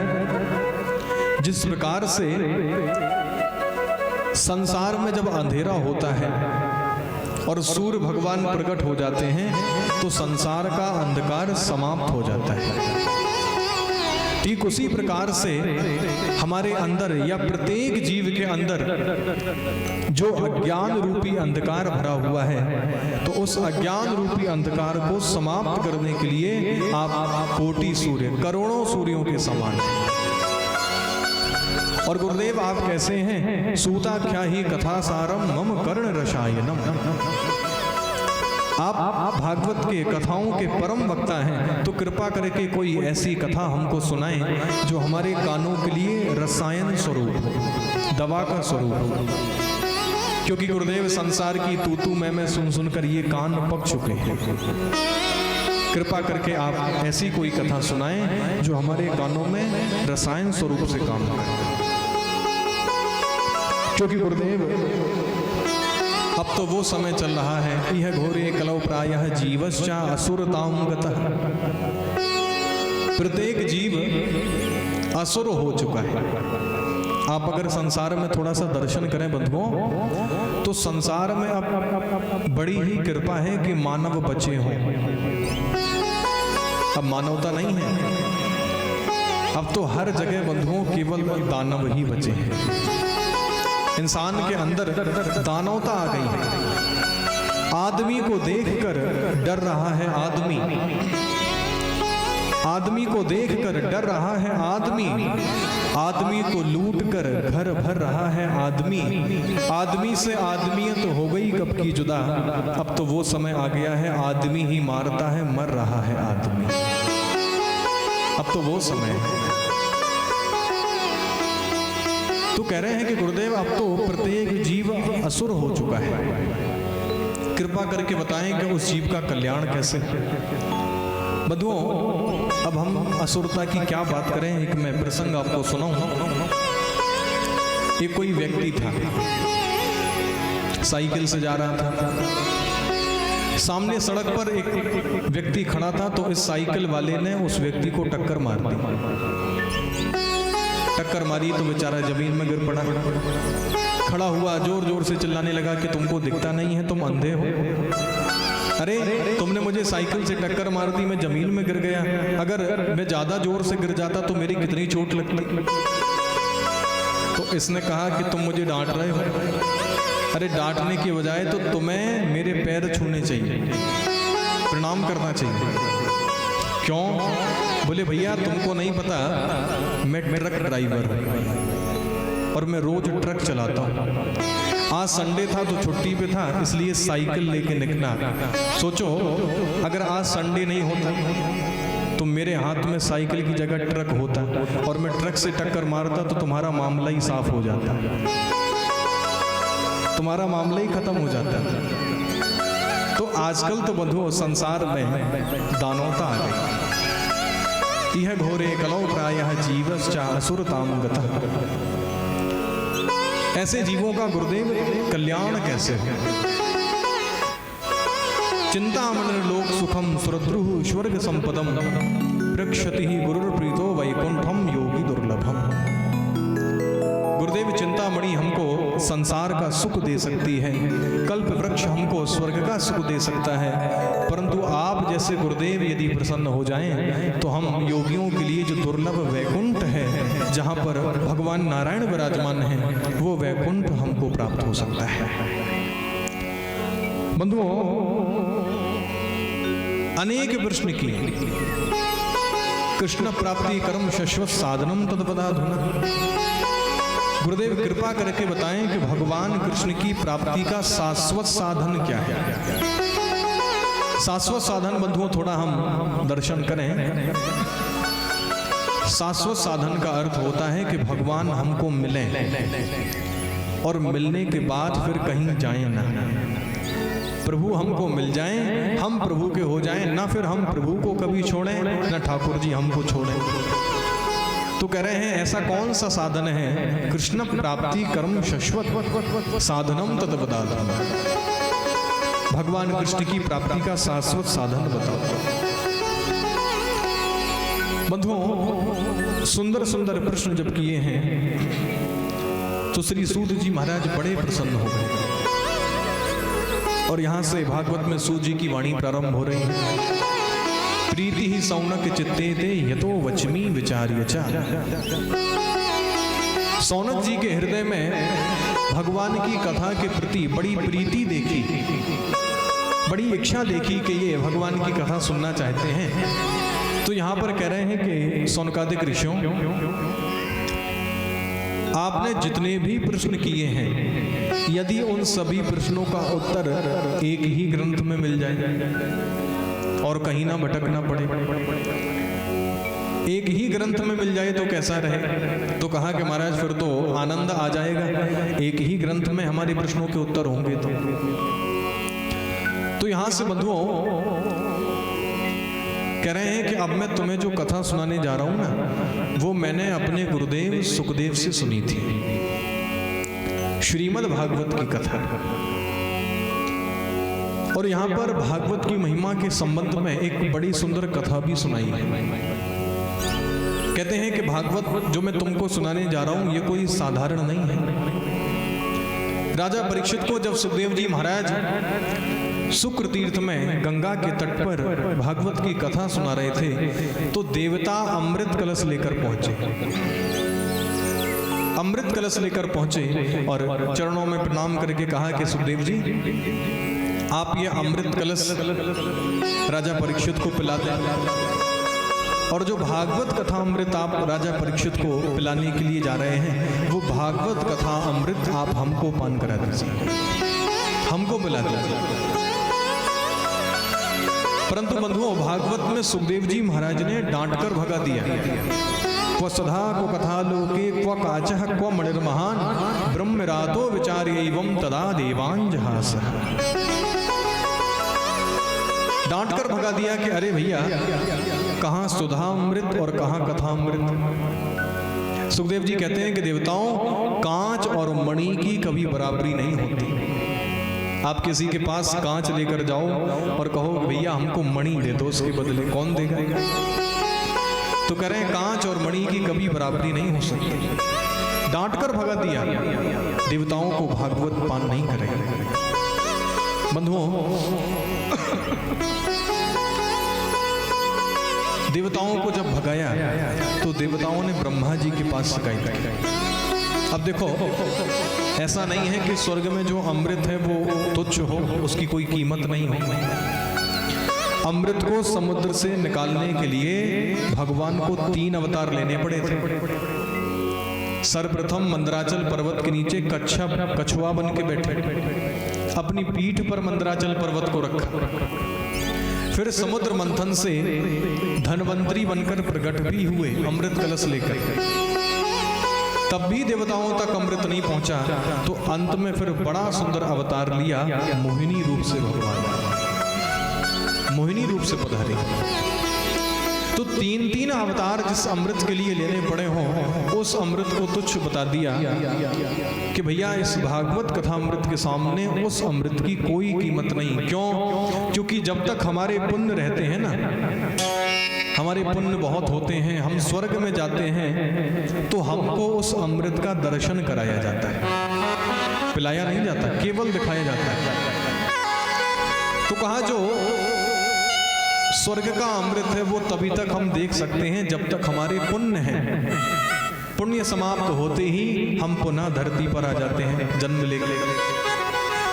जिस प्रकार से संसार में जब अंधेरा होता है और सूर्य भगवान प्रकट हो जाते हैं तो संसार का अंधकार समाप्त हो जाता है, ठीक उसी प्रकार से हमारे अंदर या प्रत्येक जीव के अंदर जो अज्ञान रूपी अंधकार भरा हुआ है, तो उस अज्ञान रूपी अंधकार को समाप्त करने के लिए आप कोटि सूर्य, करोड़ों सूर्यों के समान हैं। और गुरुदेव आप कैसे हैं? सूताख्या ही कथा सारम मम कर्ण रसायनम। आप भागवत के कथाओं के परम वक्ता हैं, तो कृपा करके कोई ऐसी कथा हमको सुनाएं जो हमारे कानों के लिए रसायन स्वरूप हो, दवा का स्वरूप हो। क्योंकि गुरुदेव संसार की तू मैं सुन सुनकर ये कान पक चुके हैं। कृपा करके आप ऐसी कोई कथा सुनाएं जो हमारे कानों में रसायन स्वरूप से काम करे। क्योंकि गुरुदेव अब तो वो समय चल रहा है, यह घोरे कलौ प्रायः जीवश्चा असुरतां गतः। प्रत्येक जीव असुर हो चुका है। आप अगर संसार में थोड़ा सा दर्शन करें बंधुओं, तो संसार में अब बड़ी ही कृपा है कि मानव बचे हों। अब मानवता नहीं है, अब तो हर जगह बंधुओं केवल दानव ही बचे हैं। इंसान के अंदर दानवता आ गई है। आदमी को देखकर डर रहा है आदमी, आदमी को देखकर डर रहा है आदमी, आदमी को लूटकर घर भर रहा है आदमी, आदमी से आदमियत हो गई कब की जुदा। अब तो वो समय आ गया है आदमी ही मारता है, मर रहा है आदमी। अब तो वो समय है। तो कह रहे हैं कि गुरुदेव अब तो प्रत्येक जीव असुर हो चुका है। कृपा करके बताएं कि उस जीव का कल्याण कैसे। बंधुओं, अब हम असुरता की क्या बात करें, एक मैं प्रसंग आपको सुनाऊं। एक कोई व्यक्ति था, साइकिल से जा रहा था। सामने सड़क पर एक व्यक्ति खड़ा था, तो इस साइकिल वाले ने उस व्यक्ति को टक्कर मार दी। टक्कर मारी तो बेचारा जमीन में गिर पड़ा। खड़ा हुआ, जोर जोर से चिल्लाने लगा कि तुमको दिखता नहीं है, तुम अंधे हो। अरे तुमने मुझे साइकिल से टक्कर मार दी, मैं जमीन में गिर गया। अगर मैं ज्यादा जोर से गिर जाता तो मेरी कितनी चोट लगती। तो इसने कहा कि तुम मुझे डांट रहे हो। अरे डांटने की बजाय तो तुम्हें मेरे पैर छूने चाहिए, प्रणाम करना चाहिए। क्यों? बोले भैया तुमको नहीं पता, मैं ट्रक ड्राइवर हूँ और मैं रोज ट्रक चलाता हूँ। आज संडे था तो छुट्टी पे था, इसलिए साइकिल लेके निकला। सोचो अगर आज संडे नहीं होता तो मेरे हाथ में साइकिल की जगह ट्रक होता और मैं ट्रक से टक्कर मारता तो तुम्हारा मामला ही साफ हो जाता, तुम्हारा मामला ही खत्म हो जाता। तो आजकल तो बंधुओं संसार में दानवता आ गई। यह घोरे कलौ प्रायः जीवश्चा असुरतां गतः। ऐसे जीवों का गुरुदेव कल्याण कैसे हो? चिंतामणि लोक सुखम सुरद्रुः स्वर्ग संपदम प्रक्षति गुरुर्प्रीतो वैकुंठम योगी दुर्लभम। गुरुदेव चिंतामणि हमको संसार का सुख दे सकती है, कल्प वृक्ष हमको स्वर्ग का सुख दे सकता है, परंतु आप जैसे गुरुदेव यदि प्रसन्न हो जाएं तो हम योगियों के लिए जो दुर्लभ वैकुंठ है, जहां पर भगवान नारायण विराजमान हैं, वो वैकुंठ हमको प्राप्त हो सकता है। बंधुओं अनेक प्रश्न किए, कृष्ण प्राप्ति कर्म शश्वत साधनम तत्पदाधुना। गुरुदेव कृपा करके बताएं कि भगवान कृष्ण की प्राप्ति का शाश्वत साधन क्या है। शाश्वत साधन बंधुओं थोड़ा हम दर्शन करें। शाश्वत साधन का अर्थ होता है कि भगवान हमको मिले और मिलने के बाद फिर कहीं जाएं ना। प्रभु हमको मिल जाएं, हम प्रभु के हो जाएं, ना फिर हम प्रभु को कभी छोड़ें ना ठाकुर जी हमको छोड़ें। तो कह रहे हैं ऐसा कौन सा साधन है? कृष्ण प्राप्ति कर्म शश्वत साधनम तत्पदाधुना। भगवान कृष्ण की प्राप्ति का शाश्वत साधन बताओ। बंधुओं सुंदर सुंदर प्रश्न जब किए हैं तो श्री सूत जी महाराज बड़े प्रसन्न हो गए और यहां से भागवत में सूत जी की वाणी प्रारंभ हो रही है। प्रीति ही सौनक चित्ते ते यतो वचमी विचार्य च। सौनक जी के हृदय में भगवान की कथा के प्रति बड़ी प्रीति देखी, बड़ी इच्छा देखी कि ये भगवान की कथा सुनना चाहते हैं। तो यहां पर कह रहे हैं कि सौनकादिक ऋषियों, आपने जितने भी प्रश्न किए हैं, यदि उन सभी प्रश्नों का उत्तर एक ही ग्रंथ में मिल जाए और कहीं ना भटकना पड़े, एक ही ग्रंथ में मिल जाए तो कैसा रहे? तो कहा कि महाराज फिर तो आनंद आ जाएगा, एक ही ग्रंथ में हमारे प्रश्नों के उत्तर होंगे। तो यहां से बंधुओं कह रहे हैं कि अब मैं तुम्हें जो कथा सुनाने जा रहा हूं ना, वो मैंने अपने गुरुदेव सुखदेव से सुनी थी, श्रीमद् भागवत की कथा। और यहाँ पर भागवत की महिमा के संबंध में एक बड़ी सुंदर कथा भी सुनाई है। कहते हैं कि भागवत जो मैं तुमको सुनाने जा रहा हूं ये कोई साधारण नहीं है। राजा परीक्षित को जब सुखदेव जी महाराज शुक्र तीर्थ में गंगा के तट पर भागवत की कथा सुना रहे थे तो देवता अमृत कलश लेकर पहुंचे, अमृत कलश लेकर पहुंचे और चरणों में प्रणाम करके कहा कि सुखदेव जी आप ये अमृत कलश राजा परीक्षित को पिला दें, और जो भागवत कथा अमृत आप राजा परीक्षित को पिलाने के लिए जा रहे हैं वो भागवत कथा अमृत आप हमको पान करा दीजिए, हमको पिला दीजिए। परंतु बंधुओं भागवत में सुखदेव जी महाराज ने डांट कर भगा दिया। क्व सधा क्व कथा लोके क्व काचः क्व मणिर्महान ब्रह्मरातो विचार्यैवं तदा देवांजहास। डांट कर भगा दिया कि अरे भैया कहाँ सुधा अमृत और कहाँ कथा अमृत। सुखदेव जी कहते हैं कि देवताओं कांच और मणि की कभी बराबरी नहीं होती। आप किसी के पास कांच लेकर जाओ और कहो भैया हमको मणि दे दो, उसके बदले कौन देगा? तो कह रहे हैं कांच और मणि की कभी बराबरी नहीं हो सकती। डांट कर भगा दिया, देवताओं को भागवत पान नहीं करेगा। बंधुओं देवताओं को जब भगाया तो देवताओं ने ब्रह्मा जी के पास शिकायत की अब देखो, ऐसा नहीं है कि स्वर्ग में जो अमृत है वो तुच्छ हो, उसकी कोई कीमत नहीं हो। अमृत को समुद्र से निकालने के लिए भगवान को 3 अवतार लेने पड़े थे। सर्वप्रथम मंदराचल पर्वत के नीचे कछुआ बन के बैठे, अपनी पीठ पर मंदराचल पर्वत को रखा। फिर समुद्र मंथन से धनवंतरी बनकर प्रकट भी हुए अमृत कलश लेकर। तब भी देवताओं तक अमृत नहीं पहुंचा, तो अंत में फिर बड़ा सुंदर अवतार लिया, मोहिनी रूप से भगवान मोहिनी रूप से पधारे। तो 3 अवतार जिस अमृत के लिए लेने पड़े हों, उस अमृत को तुच्छ बता दिया कि भैया इस भागवत कथा अमृत के सामने उस अमृत की कोई कीमत नहीं। क्यों? क्योंकि जब तक हमारे पुण्य रहते हैं ना, हमारे पुण्य बहुत होते हैं, हम स्वर्ग में जाते हैं, तो हमको उस अमृत का दर्शन कराया जाता है, पिलाया नहीं जाता, केवल दिखाया जाता है। तो कहा जो स्वर्ग का अमृत है वो तभी तक हम देख सकते हैं जब तक हमारे पुण्य हैं। पुण्य समाप्त होते ही हम पुनः धरती पर आ जाते हैं जन्म लेकर।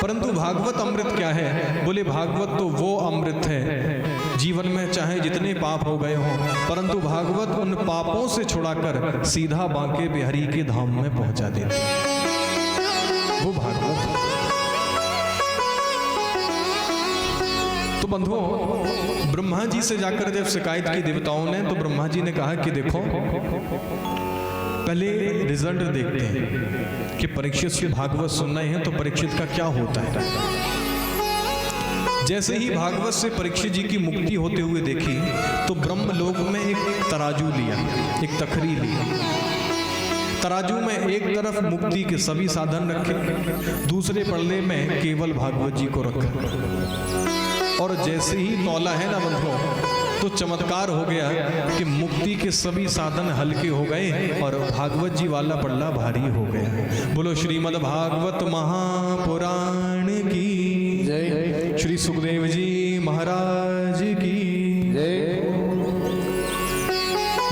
परंतु भागवत अमृत क्या है? बोले भागवत तो वो अमृत है, जीवन में चाहे जितने पाप हो गए हों, परंतु भागवत उन पापों से छुड़ाकर सीधा बांके बिहारी के धाम में पहुंचा देते हैं। वो भागवत। तो बंधुओं, ब्रह्मा जी से जाकर जब शिकायत की देवताओं ने, तो ब्रह्मा जी ने कहा कि देखो, पहले रिजल्ट देखते हैं कि परीक्षित से भागवत सुनना है तो परीक्षित का क्या होता है। जैसे ही भागवत से परीक्षित जी की मुक्ति होते हुए देखी, तो ब्रह्मलोक में एक तराजू लिया, एक तखरी ली। तराजू में एक तरफ मुक्ति के सभी साधन रखे, दूसरे पल्ले में केवल भागवत जी को रखा। और जैसे ही तौला है ना बंधुओं, तो चमत्कार हो गया कि मुक्ति के सभी साधन हल्के हो गए और भागवत जी वाला पल्ला भारी हो गया। बोलो श्रीमद् भागवत महापुराण की जय, श्री सुखदेव जी महाराज की जय।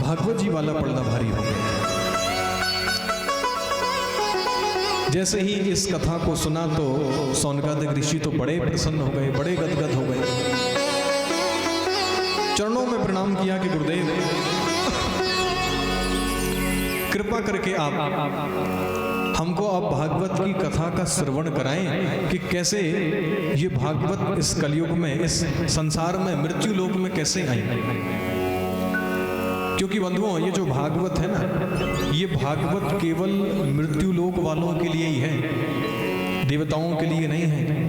भागवत जी वाला पल्ला भारी हो गया। जैसे ही इस कथा को सुना तो सौनकादिक ऋषि तो बड़े प्रसन्न हो गए, बड़े गदगद हो गए, चरणों में प्रणाम किया कि गुरुदेव कृपा करके आप हमको अब भागवत की कथा का श्रवण कराएं कि कैसे ये भागवत इस कलयुग में, इस संसार में, मृत्यु लोक में कैसे आई। क्योंकि बंधुओं, ये जो भागवत है ना, ये भागवत केवल मृत्यु लोक वालों के लिए ही है, देवताओं के लिए नहीं है।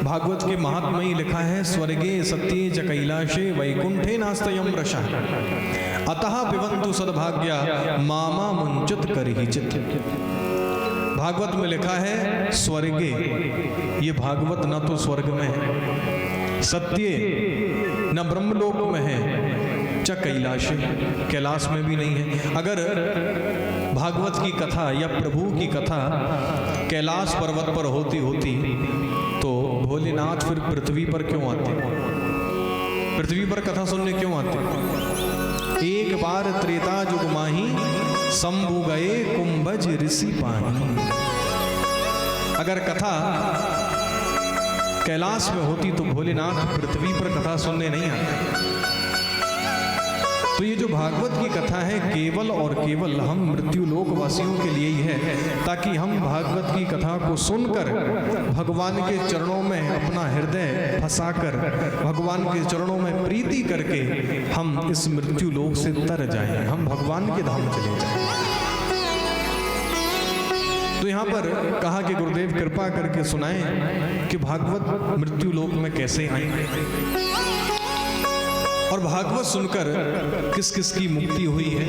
भागवत के महात्मा ही लिखा है, स्वर्गे सत्ये च कैलाशे वैकुंठे नास्तयं रसः अतः पिबन्तु सद्भाग्या मामा मुंचत करिहिचित्। भागवत में लिखा है स्वर्गे, ये भागवत न तो स्वर्ग में है, सत्य न ब्रह्मलोक में है, च कैलाश, कैलाश में भी नहीं है। अगर भागवत की कथा या प्रभु की कथा कैलाश पर्वत पर होती तो भोलेनाथ फिर पृथ्वी पर क्यों आते? पृथ्वी पर कथा सुनने क्यों आते? एक बार त्रेता जुग माही शंभु गए कुंभज ऋषि पानी। अगर कथा कैलाश में होती तो भोलेनाथ पृथ्वी पर कथा सुनने नहीं आते। तो ये जो भागवत की कथा है केवल और केवल हम मृत्यु लोक वासियों के लिए ही है, ताकि हम भागवत की कथा को सुनकर भगवान के चरणों में अपना हृदय फंसाकर भगवान के चरणों में प्रीति करके हम इस मृत्यु लोक से तर जाएं, हम भगवान के धाम चले जाएं। तो यहाँ पर कहा कि गुरुदेव कृपा करके सुनाएं कि भागवत मृत्यु लोक में कैसे आई और भागवत सुनकर किस किस की मुक्ति हुई है,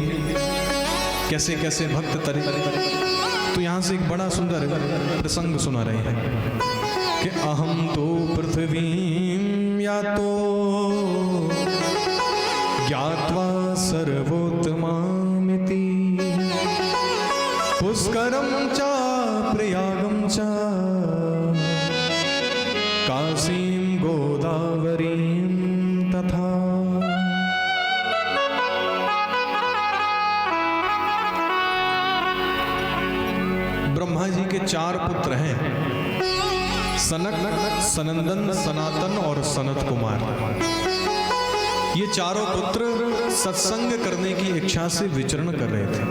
कैसे कैसे भक्त तरे। तो यहाँ से एक बड़ा सुंदर प्रसंग सुना रहे हैं कि अहम तो पृथ्वी या तो ज्ञात्वा सर्वोत्तमामिति पुष्करम च प्रयागम च काशीं गोदावरीं तथा। 4 पुत्र हैं, सनक, सनंदन, सनातन और सनत कुमार। ये चारों पुत्र सत्संग करने की इच्छा से विचरण कर रहे थे,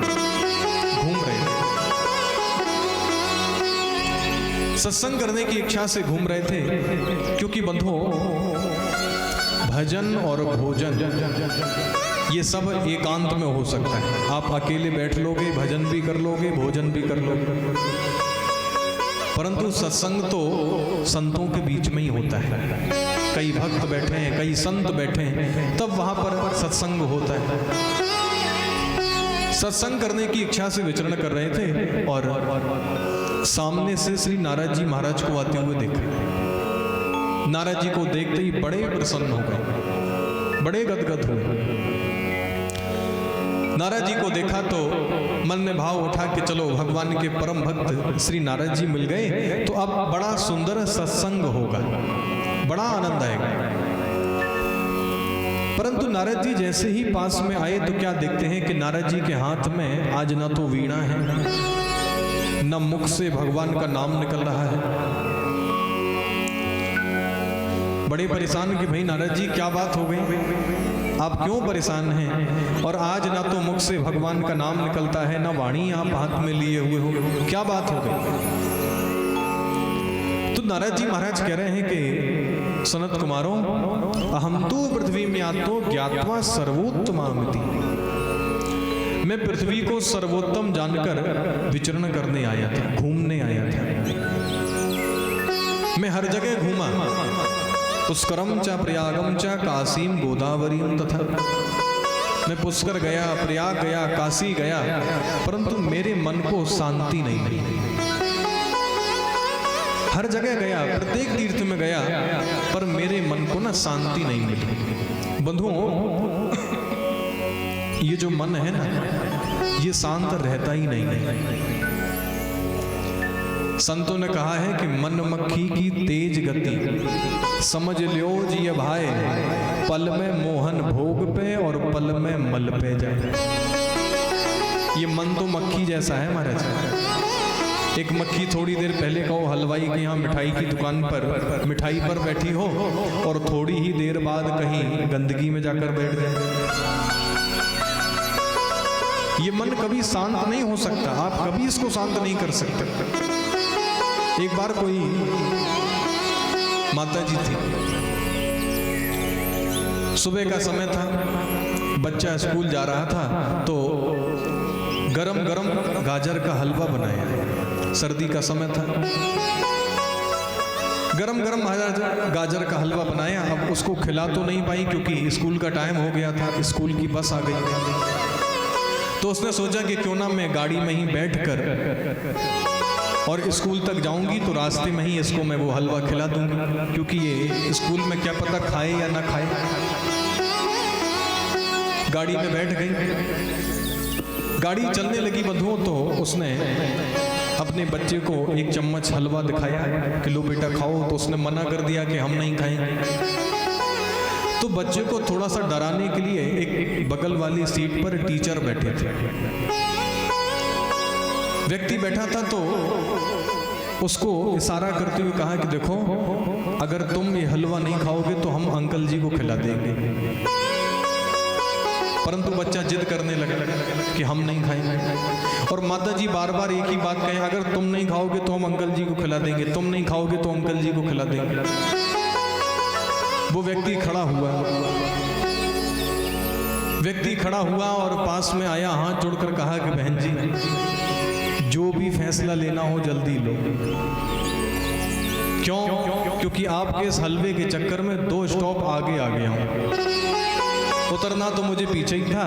घूम रहे थे, सत्संग करने की इच्छा से घूम रहे थे। क्योंकि बंधुओं, भजन और भोजन ये सब एकांत में हो सकता है। आप अकेले बैठ लोगे, भजन भी कर लोगे, भोजन भी कर लोगे, परंतु सत्संग तो संतों के बीच में ही होता है। कई भक्त बैठे हैं, कई संत बैठे हैं, तब वहां पर सत्संग होता है। सत्संग करने की इच्छा से विचरण कर रहे थे और सामने से श्री नारद जी महाराज को आते हुए देखा। नारद जी को देखते ही बड़े प्रसन्न हो गए, बड़े गदगद हुए। नारद जी को देखा तो मन में भाव उठा कि चलो भगवान के परम भक्त श्री नारद जी मिल गए तो अब बड़ा सुंदर सत्संग होगा, बड़ा आनंद आएगा। परंतु नारद जी जैसे ही पास में आए तो क्या देखते हैं कि नारद जी के हाथ में आज न तो वीणा है, न मुख से भगवान का नाम निकल रहा है। बड़े परेशान कि भाई नारद जी क्या बात हो गई, आप क्यों परेशान हैं? और आज ना तो मुख से भगवान का नाम निकलता है, ना वाणी आप हाथ में लिए हुए हो, क्या बात हो गई? तो नारद जी महाराज कह रहे हैं कि सनत कुमारों, अहम तो पृथ्वी में आतो ज्ञात्वा सर्वोत्तमामिति। मैं पृथ्वी को सर्वोत्तम जानकर विचरण करने आया था, घूमने आया था। मैं हर जगह घूमा, पुष्करम च प्रयागम च काशीम गोदावरीम तथा। मैं पुष्कर गया, प्रयाग गया, काशी गया, परंतु मेरे मन को शांति नहीं मिली। हर जगह गया, प्रत्येक तीर्थ में गया, पर मेरे मन को ना शांति नहीं मिली। बंधुओं, ये जो मन है ना, ये शांत रहता ही नहीं है। संतों ने कहा है कि मन मक्खी की तेज गति, समझ लो जी भाई, पल में मोहन भोग पे और पल में मल पे जाए। ये मन तो मक्खी जैसा है महाराज। एक मक्खी थोड़ी देर पहले कहो हलवाई के यहाँ मिठाई की दुकान पर मिठाई पर बैठी हो और थोड़ी ही देर बाद कहीं गंदगी में जाकर बैठ जाए। ये मन कभी शांत नहीं हो सकता, आप कभी इसको शांत नहीं कर सकते। एक बार कोई माता जी थी, सुबह का समय था, बच्चा स्कूल जा रहा था तो गरम गरम गाजर का हलवा बनाया। सर्दी का समय था, गरम गरम गाजर का हलवा बनाया। अब उसको खिला तो नहीं पाई क्योंकि स्कूल का टाइम हो गया था, स्कूल की बस आ गई। तो उसने सोचा कि क्यों ना मैं गाड़ी में ही बैठकर और स्कूल तक जाऊंगी तो रास्ते में ही इसको मैं वो हलवा खिला दूंगी, क्योंकि ये स्कूल में क्या पता खाए या ना खाए। गाड़ी में बैठ गई, गाड़ी चलने लगी बंधुओं, तो उसने अपने बच्चे को एक चम्मच हलवा दिखाया कि लो बेटा खाओ, तो उसने मना कर दिया कि हम नहीं खाएंगे। तो बच्चे को थोड़ा सा डराने के लिए एक बगल वाली सीट पर टीचर बैठे थे, व्यक्ति बैठा था, तो उसको इशारा करते हुए कहा कि देखो, अगर तुम ये हलवा नहीं खाओगे तो हम अंकल जी को खिला देंगे। परंतु बच्चा जिद करने लगा कि हम नहीं खाएंगे, और माता जी बार बार एक ही बात कहें, अगर तुम नहीं खाओगे तो हम अंकल जी को खिला देंगे, तुम नहीं खाओगे तो अंकल जी को खिला देंगे। वो व्यक्ति खड़ा हुआ और पास में आया, हाथ जोड़कर कहा कि बहन जी, जो भी फैसला लेना हो जल्दी लो। क्यों? क्योंकि आपके इस हलवे के चक्कर में 2 स्टॉप आगे आ गया हूं। उतरना तो मुझे पीछे ही था,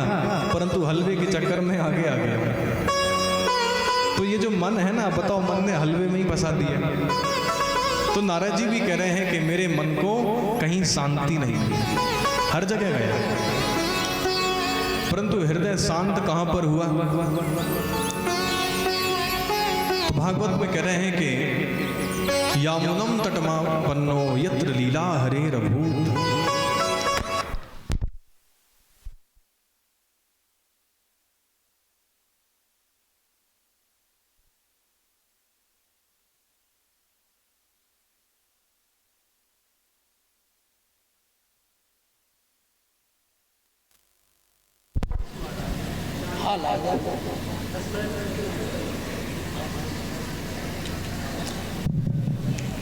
परंतु हलवे के चक्कर में आगे आ गया। तो ये जो मन है ना, बताओ, मन ने हलवे में ही फंसा दिया। तो नारद जी भी कह रहे हैं कि मेरे मन को कहीं शांति नहीं मिली, हर जगह गया, परंतु हृदय शांत कहां पर हुआ? तो भागवत में कह रहे हैं कि यामुनम तटमापन्नो यत्र लीला हरे रभूत।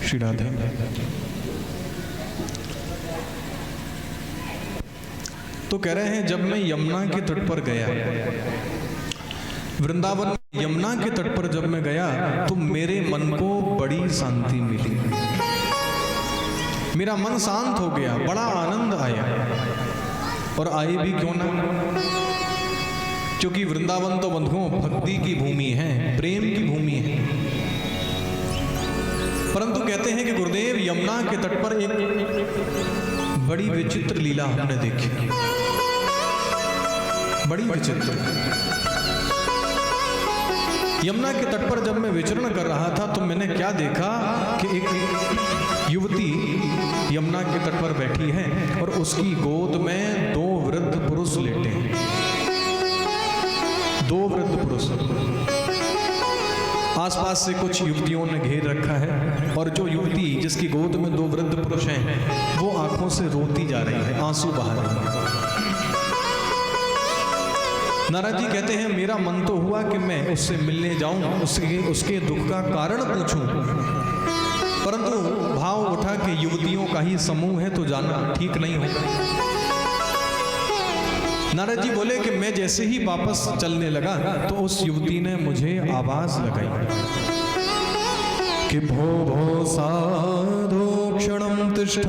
श्री राधे। तो कह रहे हैं, जब मैं यमुना के तट पर गया, वृंदावन में यमुना के तट पर जब मैं गया तो मेरे मन को बड़ी शांति मिली, मेरा मन शांत हो गया, बड़ा आनंद आया। और आए भी क्यों ना, क्योंकि वृंदावन तो बंधुओं भक्ति की भूमि है, प्रेम की भूमि है। परंतु कहते हैं कि गुरुदेव यमुना के तट पर एक बड़ी विचित्र लीला हमने देखी, बड़ी विचित्र। यमुना के तट पर जब मैं विचरण कर रहा था तो मैंने क्या देखा कि एक युवती यमुना के तट पर बैठी है और उसकी गोद में दो वृद्ध पुरुष लेटे हैं, दो वृद्ध पुरुष। आसपास से कुछ युवतियों ने घेर रखा है और जो युवती जिसकी गोद में दो वृद्ध पुरुष हैं वो आंखों से रोती जा रही है, आंसू बहा रही है। नारद जी कहते हैं, मेरा मन तो हुआ कि मैं उससे मिलने जाऊं, उसके दुख का कारण पूछूं, परंतु भाव उठा कि युवतियों का ही समूह है तो जाना ठीक नहीं होगा। नारद जी बोले कि मैं जैसे ही वापस चलने लगा तो उस युवती ने मुझे आवाज लगाई कि भो भो साधो क्षणं तिष्ठ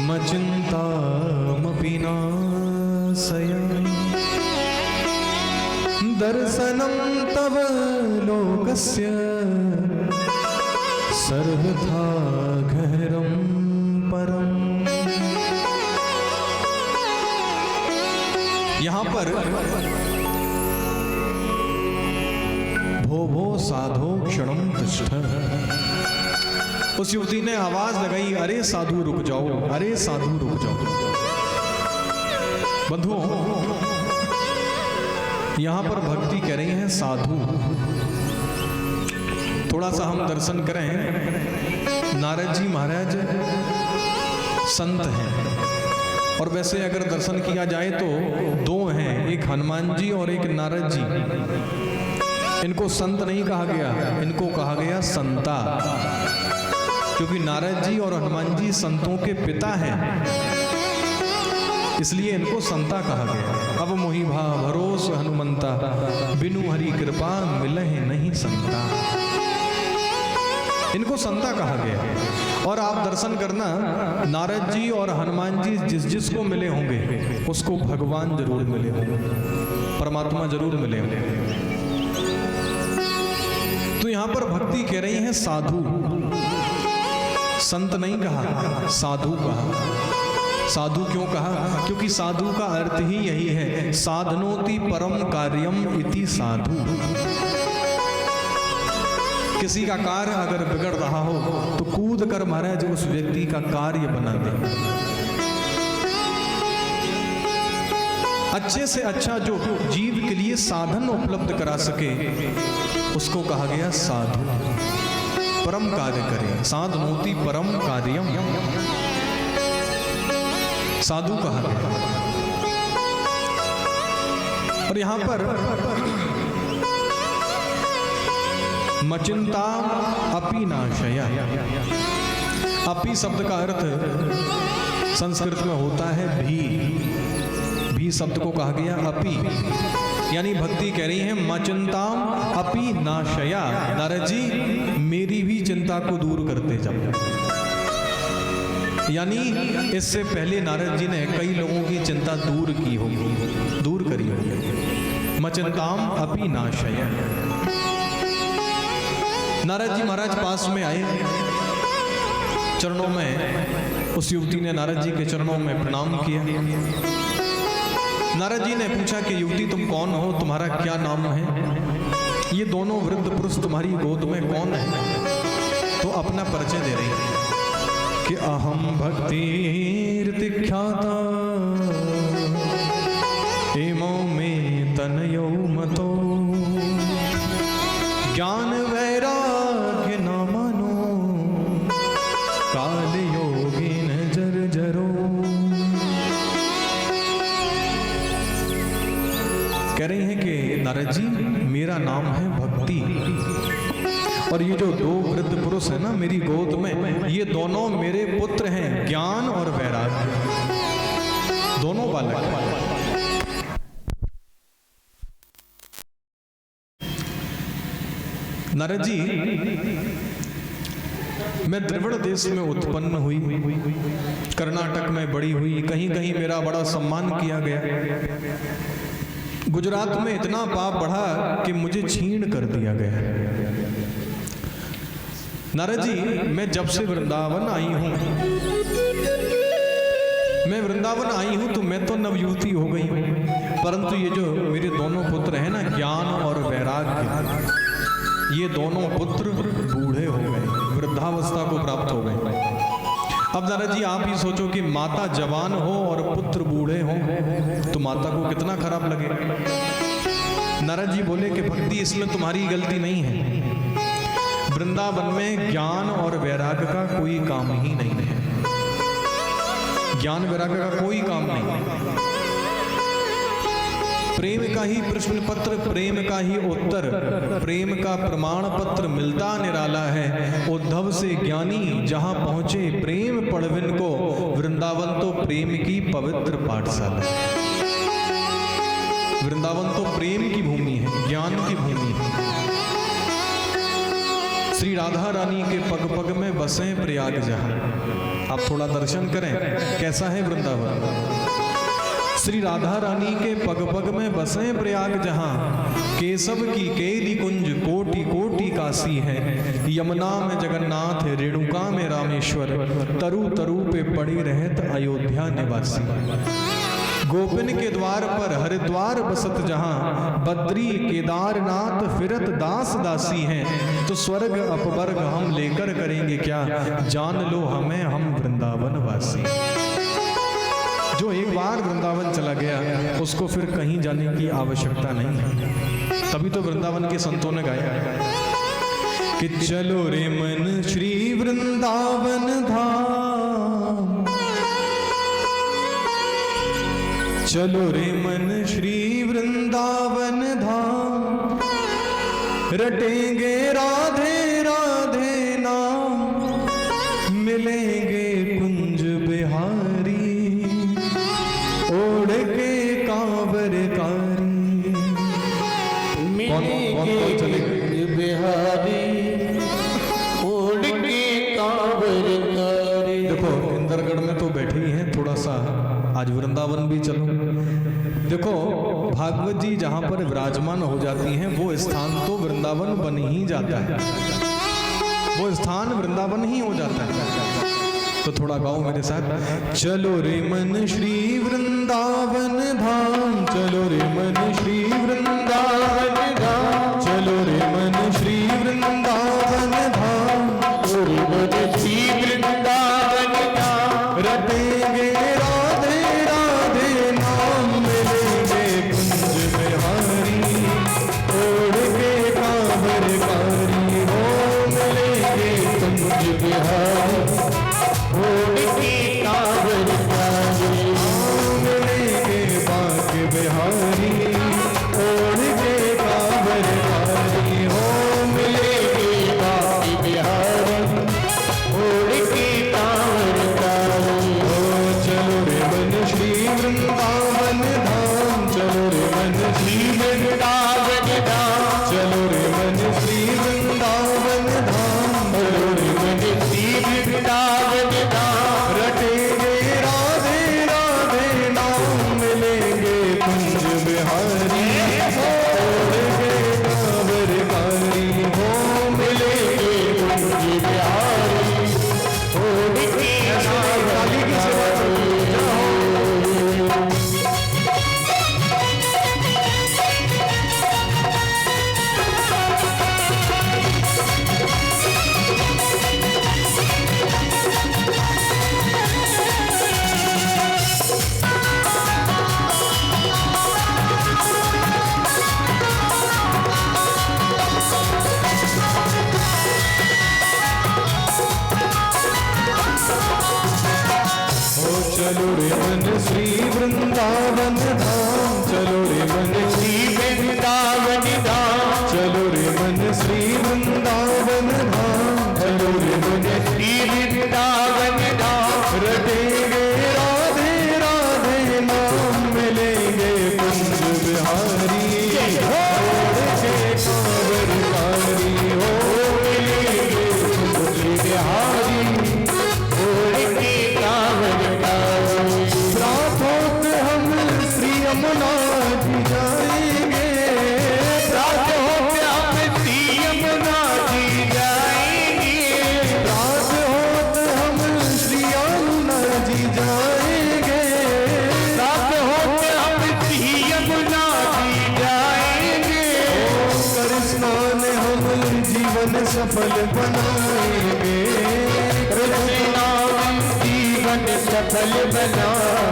मचिन्तामपि नाशय दर्शनं तव लोकस्य सर्वथा गहरं परम्। यहां पर भो भो साधो क्षणं तिष्ठ, उस युवती ने आवाज लगाई, अरे साधु रुक जाओ, अरे साधु रुक जाओ। बंधुओं, यहां पर भक्ति कह रही है साधु। थोड़ा सा हम दर्शन करें, नारद जी महाराज संत हैं और वैसे अगर दर्शन किया जाए तो दो हैं, एक हनुमान जी और एक नारद जी। इनको संत नहीं कहा गया, इनको कहा गया संता, क्योंकि नारद जी और हनुमान जी संतों के पिता हैं, इसलिए इनको संता कहा गया। अब मोहि भा भरोस हनुमंता, बिनु हरि कृपा मिलहि नहीं संता, इनको संता कहा गया। और आप दर्शन करना, नारद जी और हनुमान जी जिस जिसको मिले होंगे उसको भगवान जरूर मिले होंगे, परमात्मा जरूर मिले होंगे। तो यहां पर भक्ति कह रही है साधु, संत नहीं कहा, साधु कहा। साधु क्यों कहा? क्योंकि साधु का अर्थ ही यही है, साधनोति परम कार्यम इति साधु। किसी का कार्य अगर बिगड़ रहा हो तो कूद कर महाराज उस व्यक्ति का कार्य बना दे। अच्छे से अच्छा जो जीव के लिए साधन उपलब्ध करा सके उसको कहा गया साधु। परम कार्य करे, साधनोति परम कार्यम, साधु कहा गया। और यहां पर मचिंता अपि नाशया, अपि शब्द का अर्थ संस्कृत में होता है भी शब्द को कहा गया अपि, यानी भक्ति कह रही है मचिंता अपि नाशया, नारद जी मेरी भी चिंता को दूर करते जाओ। यानी इससे पहले नारद जी ने कई लोगों की चिंता दूर की होगी, दूर करी होगी। मचिंताम अपि नाशया। नारद जी महाराज पास में आए, चरणों में उस युवती ने नारद जी के चरणों में प्रणाम किया। नारद जी ने पूछा कि युवती तुम कौन हो, तुम्हारा क्या नाम है, ये दोनों वृद्ध पुरुष तुम्हारी गोद में कौन है? तो अपना परिचय दे रही है कि अहम भक्तिर्तिख्याता एमो में तनयो मतो ज्ञान वैराग्य न मानो काल योगी न जर जरो। कह रही हैं कि नारद जी मेरा नाम है भक्ति, और ये जो दो वृद्ध पुरुष है ना मेरी गोद में, ये दोनों मेरे पुत्र हैं, ज्ञान और वैराग्य, दोनों बालक। नारद जी मैं द्रविड़ देश में उत्पन्न हुई, कर्नाटक में बड़ी हुई, कहीं कहीं मेरा बड़ा सम्मान किया गया। गुजरात में इतना पाप बढ़ा कि मुझे छीण कर दिया गया। नारद जी मैं जब से वृंदावन आई हूं, मैं वृंदावन आई हूं तो मैं तो नवयुवती हो गई हूं, परंतु ये जो मेरे दोनों पुत्र हैं ना ज्ञान और वैराग्य, ये दोनों पुत्र बूढ़े हो गए, वृद्धावस्था को प्राप्त हो गए। अब नारद जी आप ही सोचो कि माता जवान हो और पुत्र बूढ़े हो तो माता को कितना खराब लगेगा। नारद जी बोले कि भक्ति इसमें तुम्हारी गलती नहीं है, वृंदावन में ज्ञान और वैराग्य का कोई काम ही नहीं है, ज्ञान वैराग्य का कोई काम नहीं। प्रेम का ही प्रश्न पत्र, प्रेम का ही उत्तर, प्रेम का प्रमाण पत्र मिलता निराला है। उद्धव से ज्ञानी जहां पहुंचे प्रेम पढ़विन को, वृंदावन तो प्रेम की पवित्र पाठशाला है। वृंदावन तो प्रेम की भूमि है, ज्ञान की भूमि है। श्री राधा रानी के पग पग में बसे प्रयाग जहां, आप थोड़ा दर्शन करें कैसा है वृंदावन। श्री राधा रानी के पग पग में बसे प्रयाग जहां, केशव की केली कुंज कोटि कोटि काशी है। यमुना में जगन्नाथ, रेणुका में रामेश्वर, तरु तरु पे पड़ी रहत अयोध्या निवासी। गोपिन के द्वार पर हरिद्वार बसत जहां, बद्री केदारनाथ फिरत दास दासी हैं। तो स्वर्ग अपवर्ग हम लेकर करेंगे क्या, जान लो हमें हम वृंदावन वासी। जो एक बार वृंदावन चला गया उसको फिर कहीं जाने की आवश्यकता नहीं है। तभी तो वृंदावन के संतों ने गाया कि चलो रे मन श्री वृंदावन धाम, चलो रे मन श्री वृंदावन धाम, रटेंगे राधे राधे नाम, मिलेंगे कुंज बिहारी, ओढ़ के कांवर कारी। कौन चलेंगे बिहारी, ओढ़ के कांवर कारी। देखो इंदरगढ़ में तो बैठे ही हैं, थोड़ा सा आज वृंदावन भी चलो। देखो भागवत जी जहां पर विराजमान हो जाती हैं वो स्थान तो वृंदावन बन ही जाता है, वो स्थान वृंदावन ही हो जाता है। तो थोड़ा गाओ मेरे साथ, चलो रे मन श्री वृंदावन धाम, चलो रे मन श्री वृंदावन धाम, चलो रे मन श्री वृंदावन धाम, चलो रे मन श्री वृंदावन धाम, रटेंगे राधे राधे नाम, मिलेंगे कुंज बिहारी, ओढ़ के कांवर कारी। हो मिलेंगे कुंज बिहारी, ओढ़ के कांवर कारी, मिलेंगे बाग बिहारी, ओढ़ के कांवर कारी। हो मिलेंगे बाग बिहारी, ओढ़ के कांवर कारी। हो चलो रे मन श्री वृंदावन धाम, चलो रे मन श्री वृंदावन धाम, चलो रे मन श्री वृंदावन धाम, चलो रे मन श्री वृंदावन धाम, रटेंगे राधे राधे नाम, मिलेंगे कुंज बिहारी, ओढ़ के कांवर कारी। हो मिलेंगे कुंज बिहारी, ओढ़ के कांवर कारी। चलो रे मन श्री वृंदावन धाम, चलो रे मन श्री यमुना जी जाएंगे, रात होते हम श्री यमुना जी जाएंगे, रात होते हम श्री यमुना जी जाएंगे, रात होते हम श्री यमुना जी जाएंगे, कर स्नान हम जीवन सफल बनाएंगे, कृष्णा जीवन सफल बनाएंगे,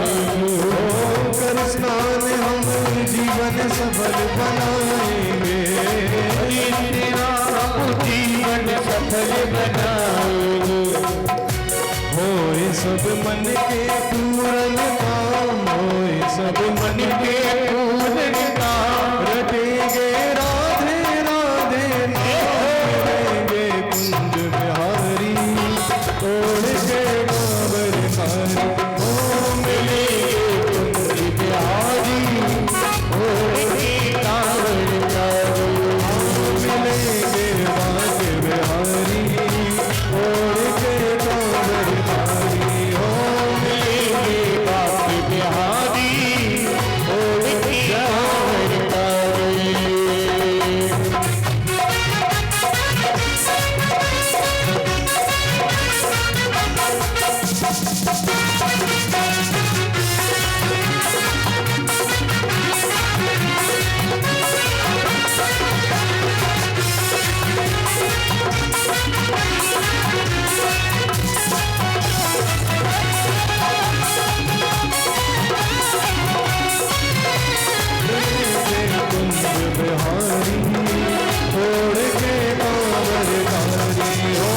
कर स्नान हम जीवन सफल बनाएंगे, कृष्णा जीवन सफल बनाएंगे, होए सब मन के पूरन काम, होए सब मन के पूर्ण काम, रटेंगे राधे राधे नाम, रटेंगे कुंज बिहारी, तोड़ के कांवर कारी, ओ मिलेंगे कुंज बिहारी, ओढ़े कांवर कारी, मिलेंगे बांके बिहारी, तोड़ के कांवर कारी, हो मिलेंगे बाप बिहारी, ओढ़े कांवर कारी। कुंज बिहारी, तोड़ के कांवर कारी, हो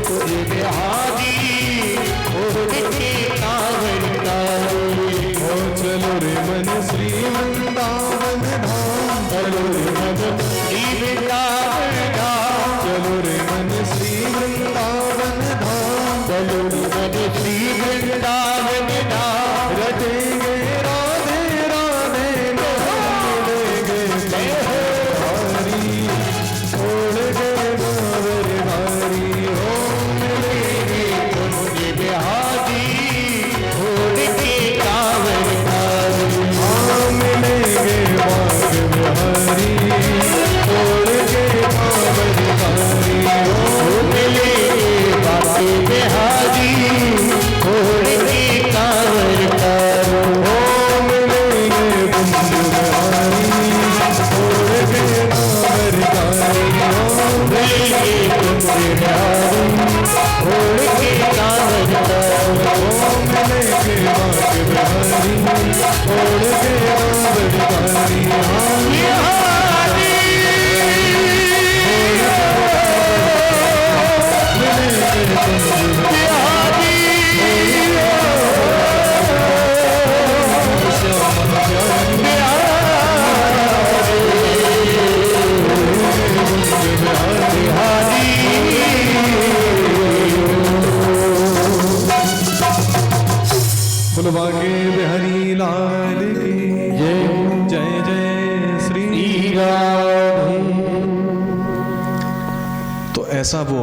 कुंज बिहारी, ओढ़े कांवर कारी, हो चलो रे मन श्री वृंदावन धाम, चलो रे मन, वृंदावन धाम, चलो रे मन श्री वृंदावन धाम, चलो मन श्री वृंदावन धाम, रटेंगे राधे राधे नाम, मिलेंगे बिहारी, छोड़ के कांवर कारी, हो मिलेंगे कुंज बिहारी, ओढ़े कांवर कारी, हाँ मिलेंगे बाग बिहारी, छोड़ के कांवर कारी, हो मिलेंगे बाप बिहारी, ओढ़े कांवर कारी, हो मिलेंगे कुंज बिहारी, छोड़ के कांवर कारी, हो मिलेंगे कुंज बिहारी, ओढ़े कांवर कारी, ओ मिलेंगे बाग बिहारी, छोड़ के कांवर कारी, हाँ बिहारी, मिलेंगे कुंज बिहारी, श्याम प्यारी, कुंज बिहारी, बुलवा के बिहारी लाल की जय, जय जय श्री राधे। तो ऐसा वो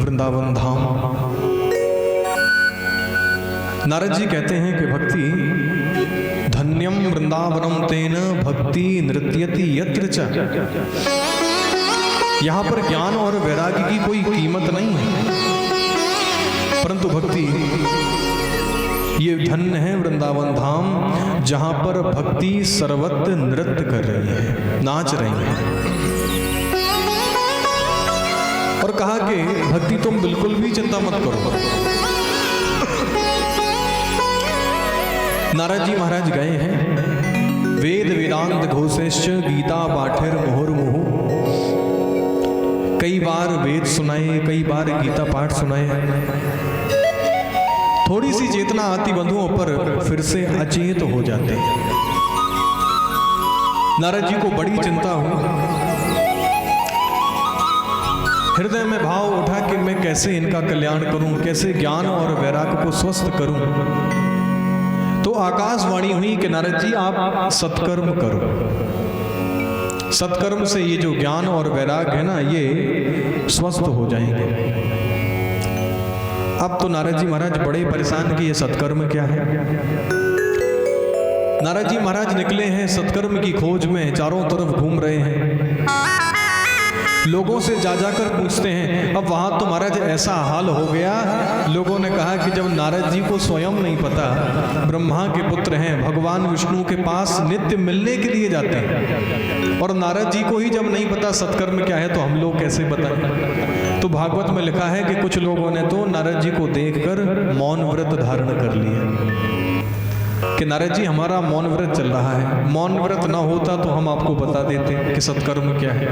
वृंदावन धाम, नारद जी कहते हैं कि भक्ति धन्यम वृंदावनम तेन भक्ति नृत्यति यत्र च, यहाँ पर ज्ञान और वैराग्य की कोई कीमत नहीं है, परंतु भक्ति ये धन्य है वृंदावन धाम, जहां पर भक्ति सर्वत्र नृत्य कर रही है, नाच रही है। और कहा कि भक्ति तुम बिल्कुल भी चिंता मत करो। नारद जी महाराज गए हैं, वेद वेदांत घोषेश्च गीता पाठिर मुहुर्मुहु, कई बार वेद सुनाए, कई बार गीता पाठ सुनाए, थोड़ी सी चेतना आती बंधुओं पर फिर से अचेत हो जाते हैं। नारद जी को बड़ी चिंता हुई, हृदय में भाव उठा कि मैं कैसे इनका कल्याण करूं, कैसे ज्ञान और वैराग्य को स्वस्थ करूं। तो आकाशवाणी हुई कि नारद जी आप सत्कर्म करो, सत्कर्म से ये जो ज्ञान और वैराग्य है ना, ये स्वस्थ हो जाएंगे। अब तो नारद जी महाराज बड़े परेशान कि ये सत्कर्म क्या है। नारद जी महाराज निकले हैं सत्कर्म की खोज में, चारों तरफ घूम रहे हैं, लोगों से जा जाकर पूछते हैं। अब वहां तो महाराज ऐसा हाल हो गया, लोगों ने कहा कि जब नारद जी को स्वयं नहीं पता, ब्रह्मा के पुत्र हैं, भगवान विष्णु के पास नित्य मिलने के लिए जाते हैं, और नारद जी को ही जब नहीं पता सत्कर्म क्या है तो हम लोग कैसे बताएं। तो भागवत में लिखा है कि कुछ लोगों ने तो नारद जी को देखकर मौन व्रत धारण कर लिया कि नारद जी हमारा मौन व्रत चल रहा है, मौन व्रत ना होता तो हम आपको बता देते कि सत्कर्म क्या है।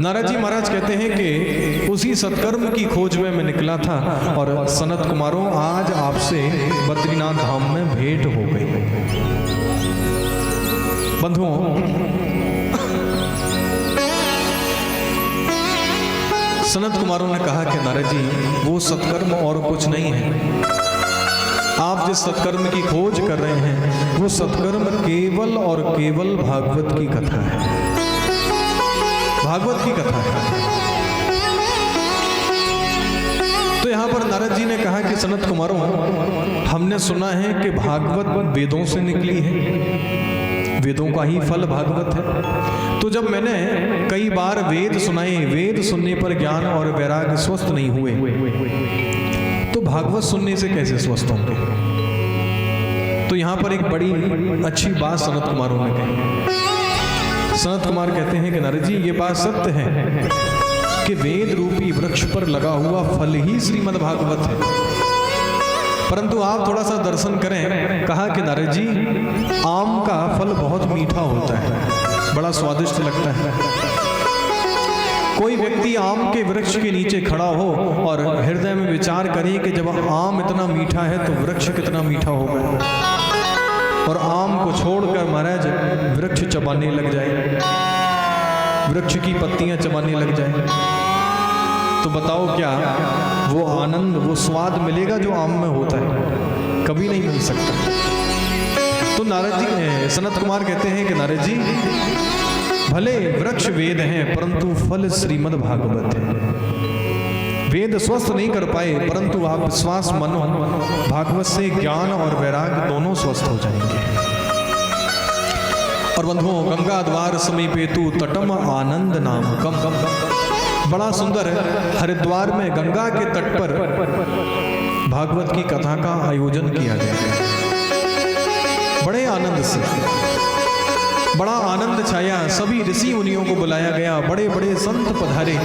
नारद जी महाराज कहते हैं कि उसी सत्कर्म की खोज में मैं निकला था, और सनत कुमारों आज आपसे बद्रीनाथ धाम में भेंट हो गई। बंधुओं, सनत कुमारों ने कहा कि नारद जी वो सत्कर्म और कुछ नहीं है, आप जिस सत्कर्म की खोज कर रहे हैं वो सत्कर्म केवल और केवल भागवत की कथा है, भागवत की कथा है। तो यहां पर नारद जी ने कहा कि सनत कुमारों, हमने सुना है कि भागवत वेदों से निकली है, वेदों का ही फल भागवत है। तो जब मैंने कई बार वेद सुनाए, वेद सुनने पर ज्ञान और वैराग्य स्वस्थ नहीं हुए, तो भागवत सुनने से कैसे स्वस्थ होंगे। तो यहां पर एक बड़ी अच्छी बात सनत कुमारों ने कही। सनत कुमार कहते हैं कि नारद जी ये बात सत्य है कि वेद रूपी वृक्ष पर लगा हुआ फल ही श्रीमद् भागवत है, परंतु आप थोड़ा सा दर्शन करें। कहा कि नारद जी आम का फल बहुत मीठा होता है, बड़ा स्वादिष्ट लगता है। कोई व्यक्ति आम के वृक्ष के नीचे खड़ा हो और हृदय में विचार करे कि जब आम इतना मीठा है तो वृक्ष कितना मीठा होगा, और आम को छोड़कर महाराज वृक्ष चबाने लग जाए, वृक्ष की पत्तियां चबाने लग जाए, तो बताओ क्या वो आनंद, वो स्वाद मिलेगा जो आम में होता है? कभी नहीं मिल सकता। तो नारद जी, सनत कुमार कहते हैं कि नारद जी भले वृक्ष वेद हैं परंतु फल श्रीमद् भागवत है। वेद स्वस्थ नहीं कर पाए, परंतु आप विश्वास मानो, भागवत से ज्ञान और वैराग्य दोनों स्वस्थ हो जाएंगे। और बंधुओं, गंगा द्वार समीपेतु तटम आनंद नाम कम, बड़ा सुंदर हरिद्वार में गंगा के तट पर भागवत की कथा का आयोजन किया गया। बड़े आनंद से, बड़ा आनंद छाया, सभी ऋषि मुनियों को बुलाया गया, बड़े बड़े संत पधारे,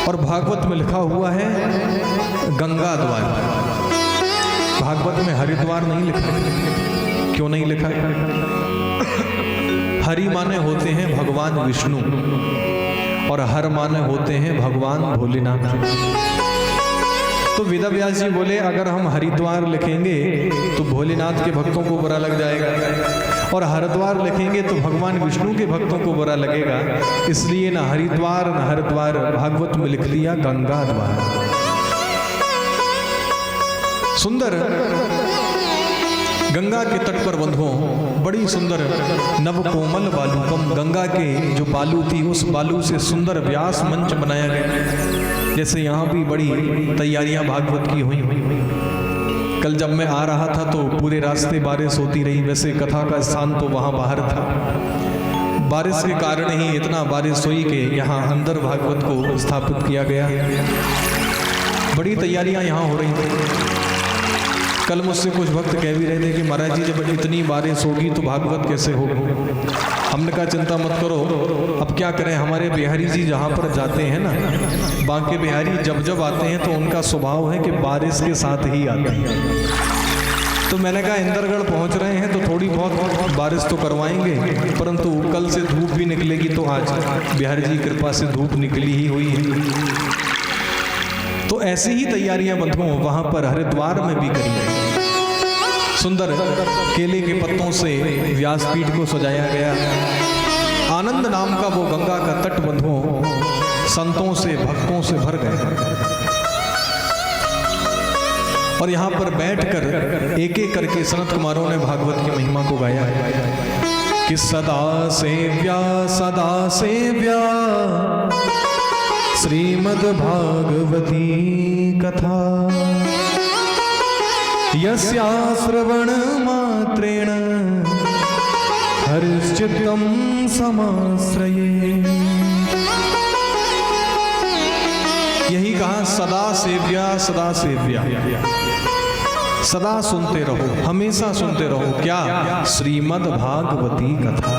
और भागवत में लिखा हुआ है गंगा द्वार। भागवत में हरिद्वार नहीं लिखा। क्यों नहीं लिखा? हरि माने होते हैं भगवान विष्णु, और हर माने होते हैं भगवान भोलेनाथ। तो वेदव्यास जी बोले अगर हम हरिद्वार लिखेंगे तो भोलेनाथ के भक्तों को बुरा लग जाएगा, और हरिद्वार लिखेंगे तो भगवान विष्णु के भक्तों को बुरा लगेगा, इसलिए ना हरिद्वार ना हरिद्वार, भागवत में लिख लिया गंगा द्वार। सुंदर गंगा के तट पर बंधुओं बड़ी सुंदर नवकोमल बालूकम, गंगा के जो बालू थी उस बालू से सुंदर व्यास मंच बनाया गया। जैसे यहाँ भी बड़ी तैयारियां भागवत की हुई। कल जब मैं आ रहा था तो पूरे रास्ते बारिश होती रही, वैसे कथा का स्थान तो वहाँ बाहर था, बारिश के कारण ही इतना बारिश हुई कि यहाँ अंदर भागवत को स्थापित किया गया। बड़ी तैयारियां यहाँ हो रही थी। कल मुझसे कुछ भक्त कह भी रहे थे कि महाराज जी जब इतनी बारिश होगी तो भागवत कैसे होगी। हमने कहा चिंता मत करो, अब क्या करें, हमारे बिहारी जी जहाँ पर जाते हैं ना, बांके बिहारी जब जब आते हैं तो उनका स्वभाव है कि बारिश के साथ ही आते हैं। तो मैंने कहा इंदरगढ़ पहुँच रहे हैं तो थोड़ी बहुत बारिश तो करवाएंगे, परंतु कल से धूप भी निकलेगी, तो आज बिहारी जी कृपा से धूप निकली ही हुई है। तो ऐसी ही तैयारियां बंधुओं वहां पर हरिद्वार में भी करी गई। सुंदर केले के पत्तों से व्यासपीठ को सजाया गया। आनंद नाम का वो गंगा का तट बंधुओं संतों से भक्तों से भर गए, और यहाँ पर बैठकर एक एक करके सनत कुमारों ने भागवत की महिमा को गाया कि सदा सेव्या श्रीमद्भागवती कथा यस्या श्रवण मात्रेण हरिश्चित्तं समाश्रये। यही कहा सदा सेव्या सदा सेव्या, सदा सुनते रहो, हमेशा सुनते रहो। क्या? श्रीमद् भागवती कथा,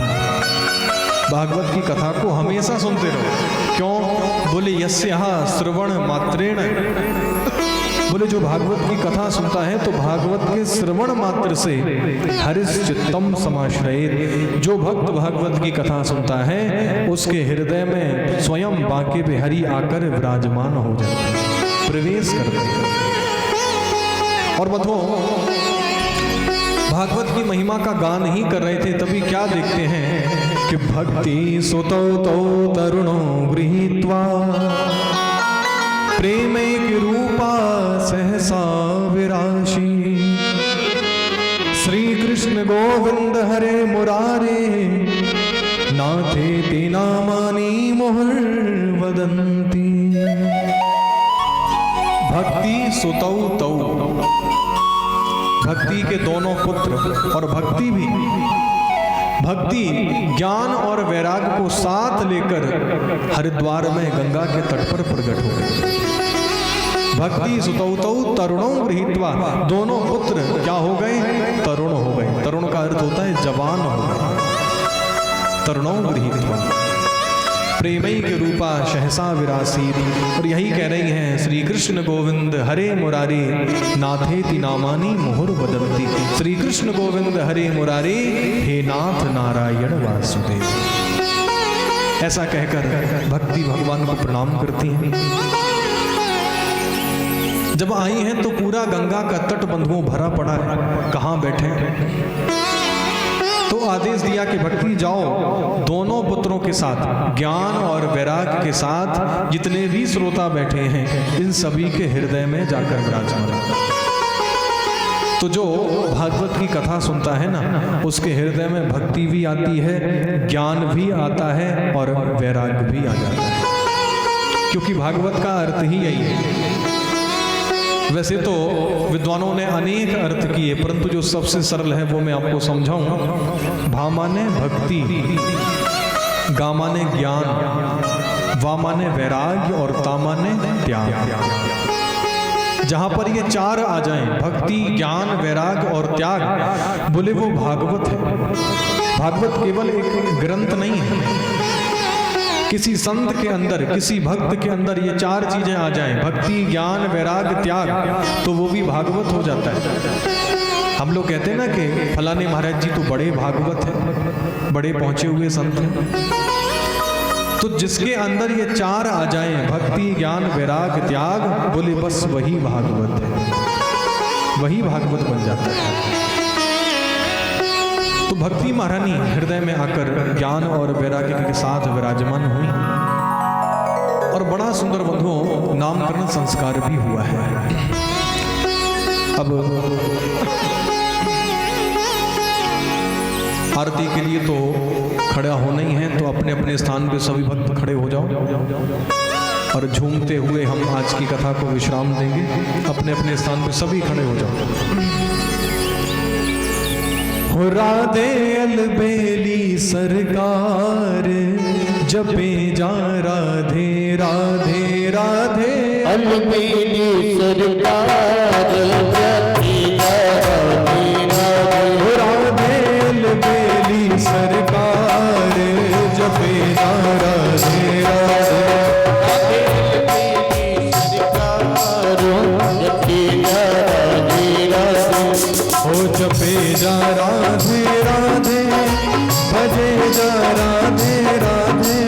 भागवत की कथा को हमेशा सुनते रहो। क्यों? बोले यस्या श्रवण मात्रेण, बोले जो भागवत की कथा सुनता है तो भागवत के श्रवण मात्र से हरिश्चित्तम समाश्रयेत, जो भक्त भागवत की कथा सुनता है उसके हृदय में स्वयं बांके बिहारी आकर विराजमान हो जाते हैं, प्रवेश करते हैं। और बधो भागवत की महिमा का गान ही कर रहे थे, तभी क्या देखते हैं कि भक्ति सुतो तो तरुणो गृहीत्वा प्रेमैक रूपा सहसा विराशी। श्री कृष्ण गोविंद हरे मुरारे नाथे ते नामानि मुहुर्वदन्ति। भक्ति सुतौ तौ, भक्ति के दोनों पुत्र, और भक्ति भी, भक्ति ज्ञान और वैराग को साथ लेकर हरिद्वार में गंगा के तट पर प्रकट हो गए। भक्ति सुतौ तरुणों गृहीत्वा, दोनों पुत्र क्या हो गए? तरुण हो गए। तरुण का अर्थ होता है जवान हो गए। तरुणों गृहीत्वा प्रेमई के रूपा सहसा विरासीत। और यही कह रही हैं श्री कृष्ण गोविंद हरे मुरारी नाथेति नामानि मुहुर्वदन्ति। श्री कृष्ण गोविंद हरे मुरारी, हे नाथ नारायण वासुदेव। ऐसा कहकर भक्ति भगवान को प्रणाम करती हैं। जब आई हैं तो पूरा गंगा का तट बंधुओं भरा पड़ा है, कहाँ बैठे? तो आदेश दिया कि भक्ति जाओ दोनों पुत्रों के साथ, ज्ञान और वैराग के साथ जितने भी श्रोता बैठे हैं इन सभी के हृदय में जाकर विराजमान। तो जो भागवत की कथा सुनता है ना, उसके हृदय में भक्ति भी आती है, ज्ञान भी आता है और वैराग भी आ जाता है, क्योंकि भागवत का अर्थ ही यही है। वैसे तो विद्वानों ने अनेक अर्थ किए, परंतु जो सबसे सरल है वो मैं आपको समझाऊं। भा माने भक्ति, गा माने ज्ञान, वा माने वैराग्य और ता माने त्याग। जहां पर ये चार आ जाएं, भक्ति, ज्ञान, वैराग्य और त्याग, बोले वो भागवत है। भागवत केवल एक ग्रंथ नहीं है। किसी संत के अंदर, किसी भक्त के अंदर ये चार चीजें आ जाएं, भक्ति, ज्ञान, वैराग्य, त्याग, तो वो भी भागवत हो जाता है। हम लोग कहते हैं ना कि फलाने महाराज जी तो बड़े भागवत हैं, बड़े पहुंचे हुए संत हैं। तो जिसके अंदर ये चार आ जाएं, भक्ति, ज्ञान, वैराग्य, त्याग, बोले बस वही भागवत है, वही भागवत बन जाता है। तो भक्ति महारानी हृदय में आकर ज्ञान और वैराग्य के साथ विराजमान हुई, और बड़ा सुंदर बंधुओं नामकरण संस्कार भी हुआ है। अब आरती के लिए तो खड़ा होना ही है, तो अपने अपने स्थान पे सभी भक्त खड़े हो जाओ और झूमते हुए हम आज की कथा को विश्राम देंगे। अपने अपने स्थान पे सभी खड़े हो जाओ। हो राधे अलबेली सरकार, जपे जा राधे राधे राधे। अलबेली सरकार, जपे जा राधे राधे। हो राधे अलबेली सरकार, जपे जा राधे राधे। हो जपे जा राधे राधे, भजे जा राधे राधे।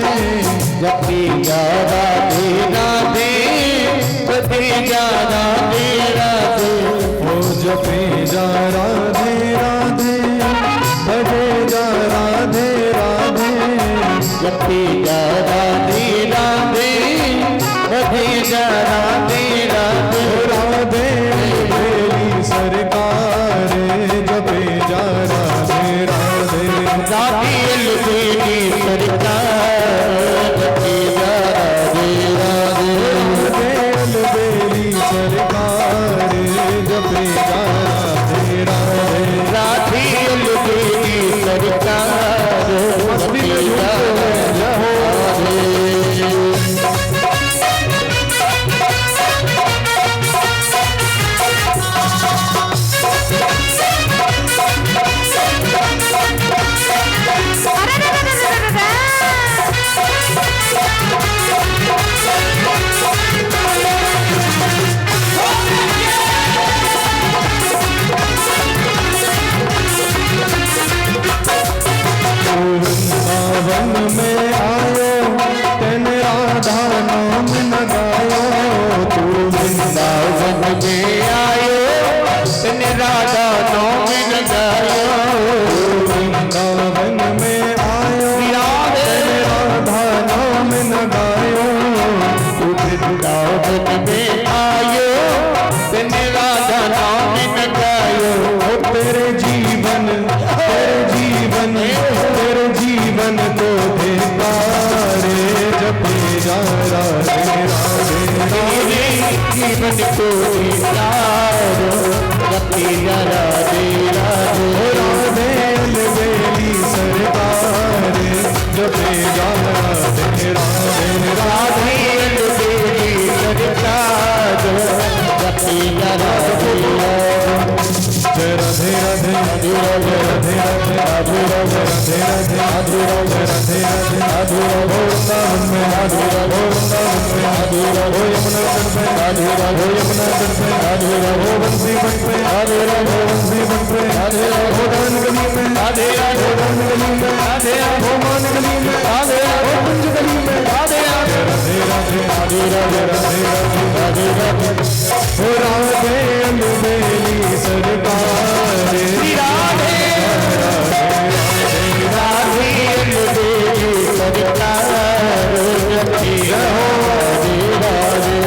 जपे जा राधे राधे, भजे जा राधे राधे। हो जपे जा राधे राधे, भजे जा राधे राधे। जपे जा राधे राधे, भजे जा राधे राधे। राधे बेली सरकार, जपे जा राधे राधे। राधे बेली सरकार, जपे जा राधे राधे। राधे राधे राधे अलबेली सरकार मस्ती में झूमते हुए जय हो वृंदावन में आयो तेने राधा नाम न गायो तू वृंदावन में आयो तेने राधा नाम न गायो वृंदावन में आयो तेने राधा नाम न गायो तू वृंदावन में आयो तेने राधा नाम न गायो तेरे जीवन को धिकारे जपे जा राधे राधे तेरे जीवन को धिकारो जपे जा राधे राधे राधे अलबेली सरकार जपे जा राधे राधे राधे अलबेली सरकार जपे जा राधे जय राधे राधे राधे राधे राधे राधे राधे राधे राधे राधे वृंदावन में राधे वृंदावन में राधे यमुना तट पे राधे यमुना तट पे राधे बंसी बन पे राधे बंसी बन पे राधे दान गली में राधे दान गली में राधे मान गली में राधे कुंज गली में राधे राधे राधे राधे राधे राधे राधे हो राधे अलबेली सरकार राधे राधे अलबेली सरकार जपे राधे राधे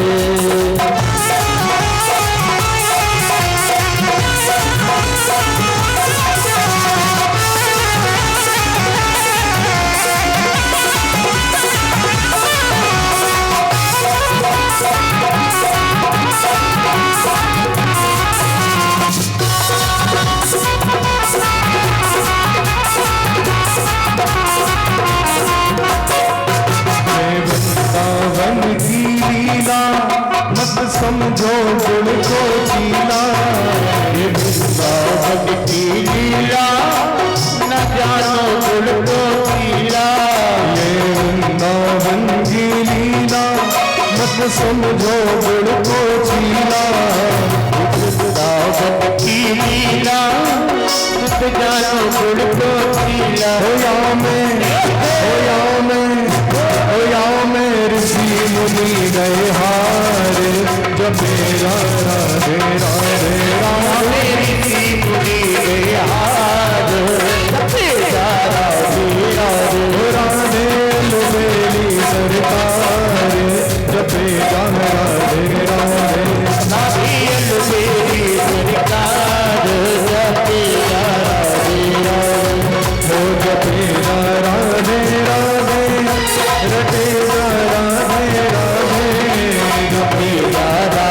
वृंदावन की लीला मत समझो गुण को चीला वृंदावन की लीला न जानो गुण को चीला ये वृंदावन की लीला मत समझो गुण को चीला वृंदावन की लीला मत जानो गुण को चीला होया में ऋषि मुनि गए हार जपे राधे राधे राधे ऋषि मुनि गए हार जपे राधे राधे राधे अलबेली सरकार जपे राधे राधे राधे अलबेली सरकार जपे राधे राधे हो जपे राधे राधे रटे राधे राधे जपे राधे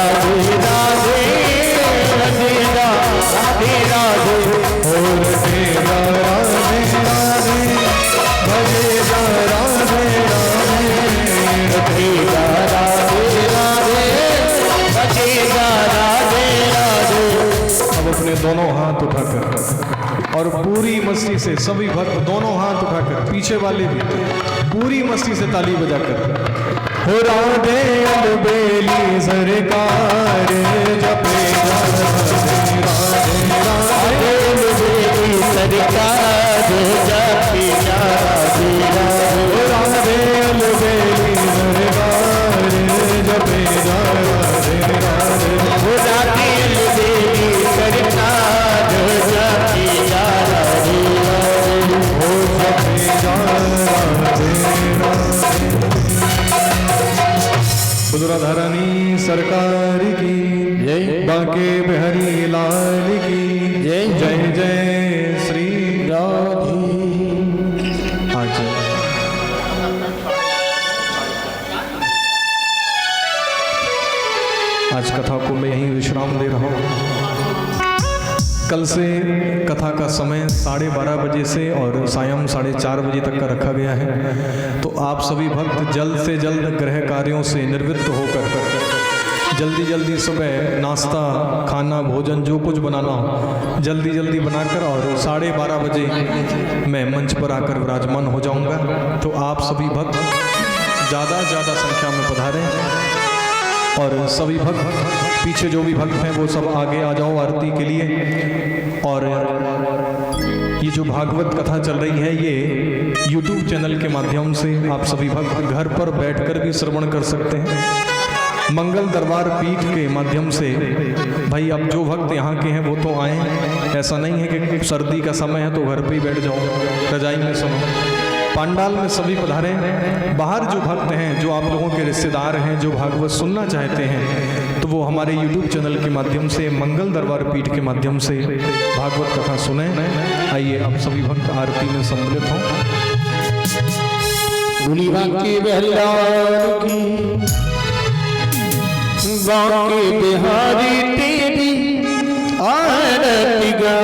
राधे राधे राधे राधे हो रटे राधे राधे भजे राधे राधे रटे राधे राधे भजे राधे राधे। अब अपने दोनों हाथ उठाकर और पूरी मस्ती से सभी भक्त दोनों हाथ उठाकर पीछे वाले भी पूरी मस्ती से ताली बजाकर हो राधे अलबेली सरकार जपे राधे राधे राधे अलबेली सरकार जपे राधे राधे राधे अलबेली सरकार जपे राधे राधे राधे अलबेली सरकार जपे राधे राधे हो जपे राधे राधे सरकार की जय बांके बिहारी लाल की जय जय जय श्री राधे। आज आज कथा को मैं यहीं विश्राम दे रहा हूं। कल से कथा का समय 12:30 बजे से और सायं 4:30 बजे तक का रखा गया है। तो आप सभी भक्त जल्द से जल्द गृह कार्यों से निवृत्त होकर जल्दी जल्दी सुबह नाश्ता खाना भोजन जो कुछ बनाना हो जल्दी जल्दी बनाकर और 12:30 बजे मैं मंच पर आकर विराजमान हो जाऊंगा। तो आप सभी भक्त ज़्यादा संख्या में पधारें और सभी भक्त पीछे जो भी भक्त हैं वो सब आगे आ जाओ आरती के लिए। और ये जो भागवत कथा चल रही है ये YouTube चैनल के माध्यम से आप सभी भक्त घर पर बैठकर भी श्रवण कर सकते हैं। मंगल दरबार पीठ के माध्यम से भाई अब जो भक्त यहाँ के हैं वो तो आएँ, ऐसा नहीं है कि सर्दी का समय है तो घर पे ही बैठ जाओ रजाई में सुनो। पंडाल में सभी पधारें। बाहर जो भक्त हैं जो आप लोगों के रिश्तेदार हैं जो भागवत सुनना चाहते हैं तो वो हमारे YouTube चैनल के माध्यम से मंगल दरबार पीठ के माध्यम से भागवत कथा सुने। आइए अब सभी भक्त आरती में सम्मिलित हों। बांके बिहारी तेरी आरती गा।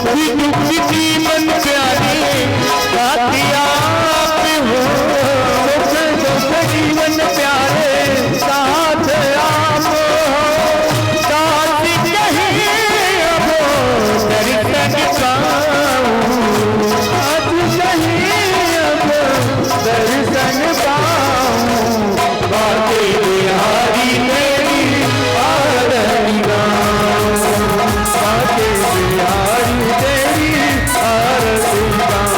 सुखी दुखी जीवन प्यारे साथी आप हो, सुख दुख जीवन प्यारे साथ आप हो, साथ कहीं अब दर्शन पाऊं, साथ कहीं अब दर्शन पाऊं, बातें बिहारी तेरी आरती गाऊं, बातें बिहारी तेरी आरती गाऊं।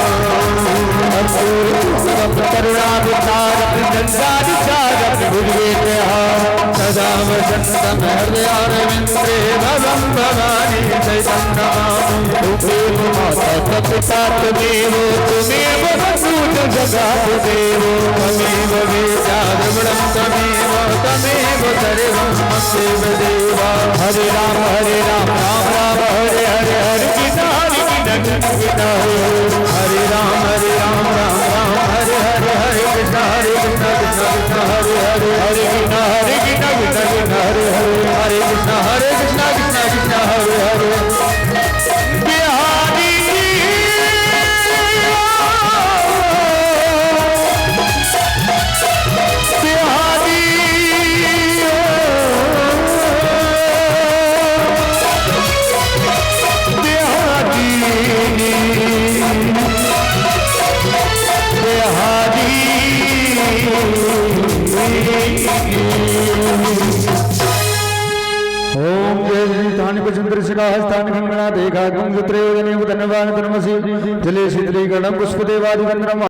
करुणा विचारक संसारिचारक भुजगेन्द्र सदा वसंतम हृदयारविंद्रे भवं भवानी चैतन्यमां माता पिता त्वमेव त्वमेव वसुत जगत देवो त्वमेव वेदाद्रविणं त्वमेव त्वमेव सर्वं मत्सेव देवा। हरे राम राम राम हरे हरे हरे कृष्ण कृष्ण हरे राम राम राम हरे हरे हरे कृष्ण कृष्ण कृष्ण हरे हरे हरे कृष्ण कृष्ण हरे हरे हरे कृष्ण कृष्ण कृष्ण हरे हरे। बिहारी ओम चंद्रशिखास्थान गंगना देखा गंग त्रयोजने धन्यवाद धर्मसी जले शीतलीकरणं पुष्पदेवादिवंदनम्।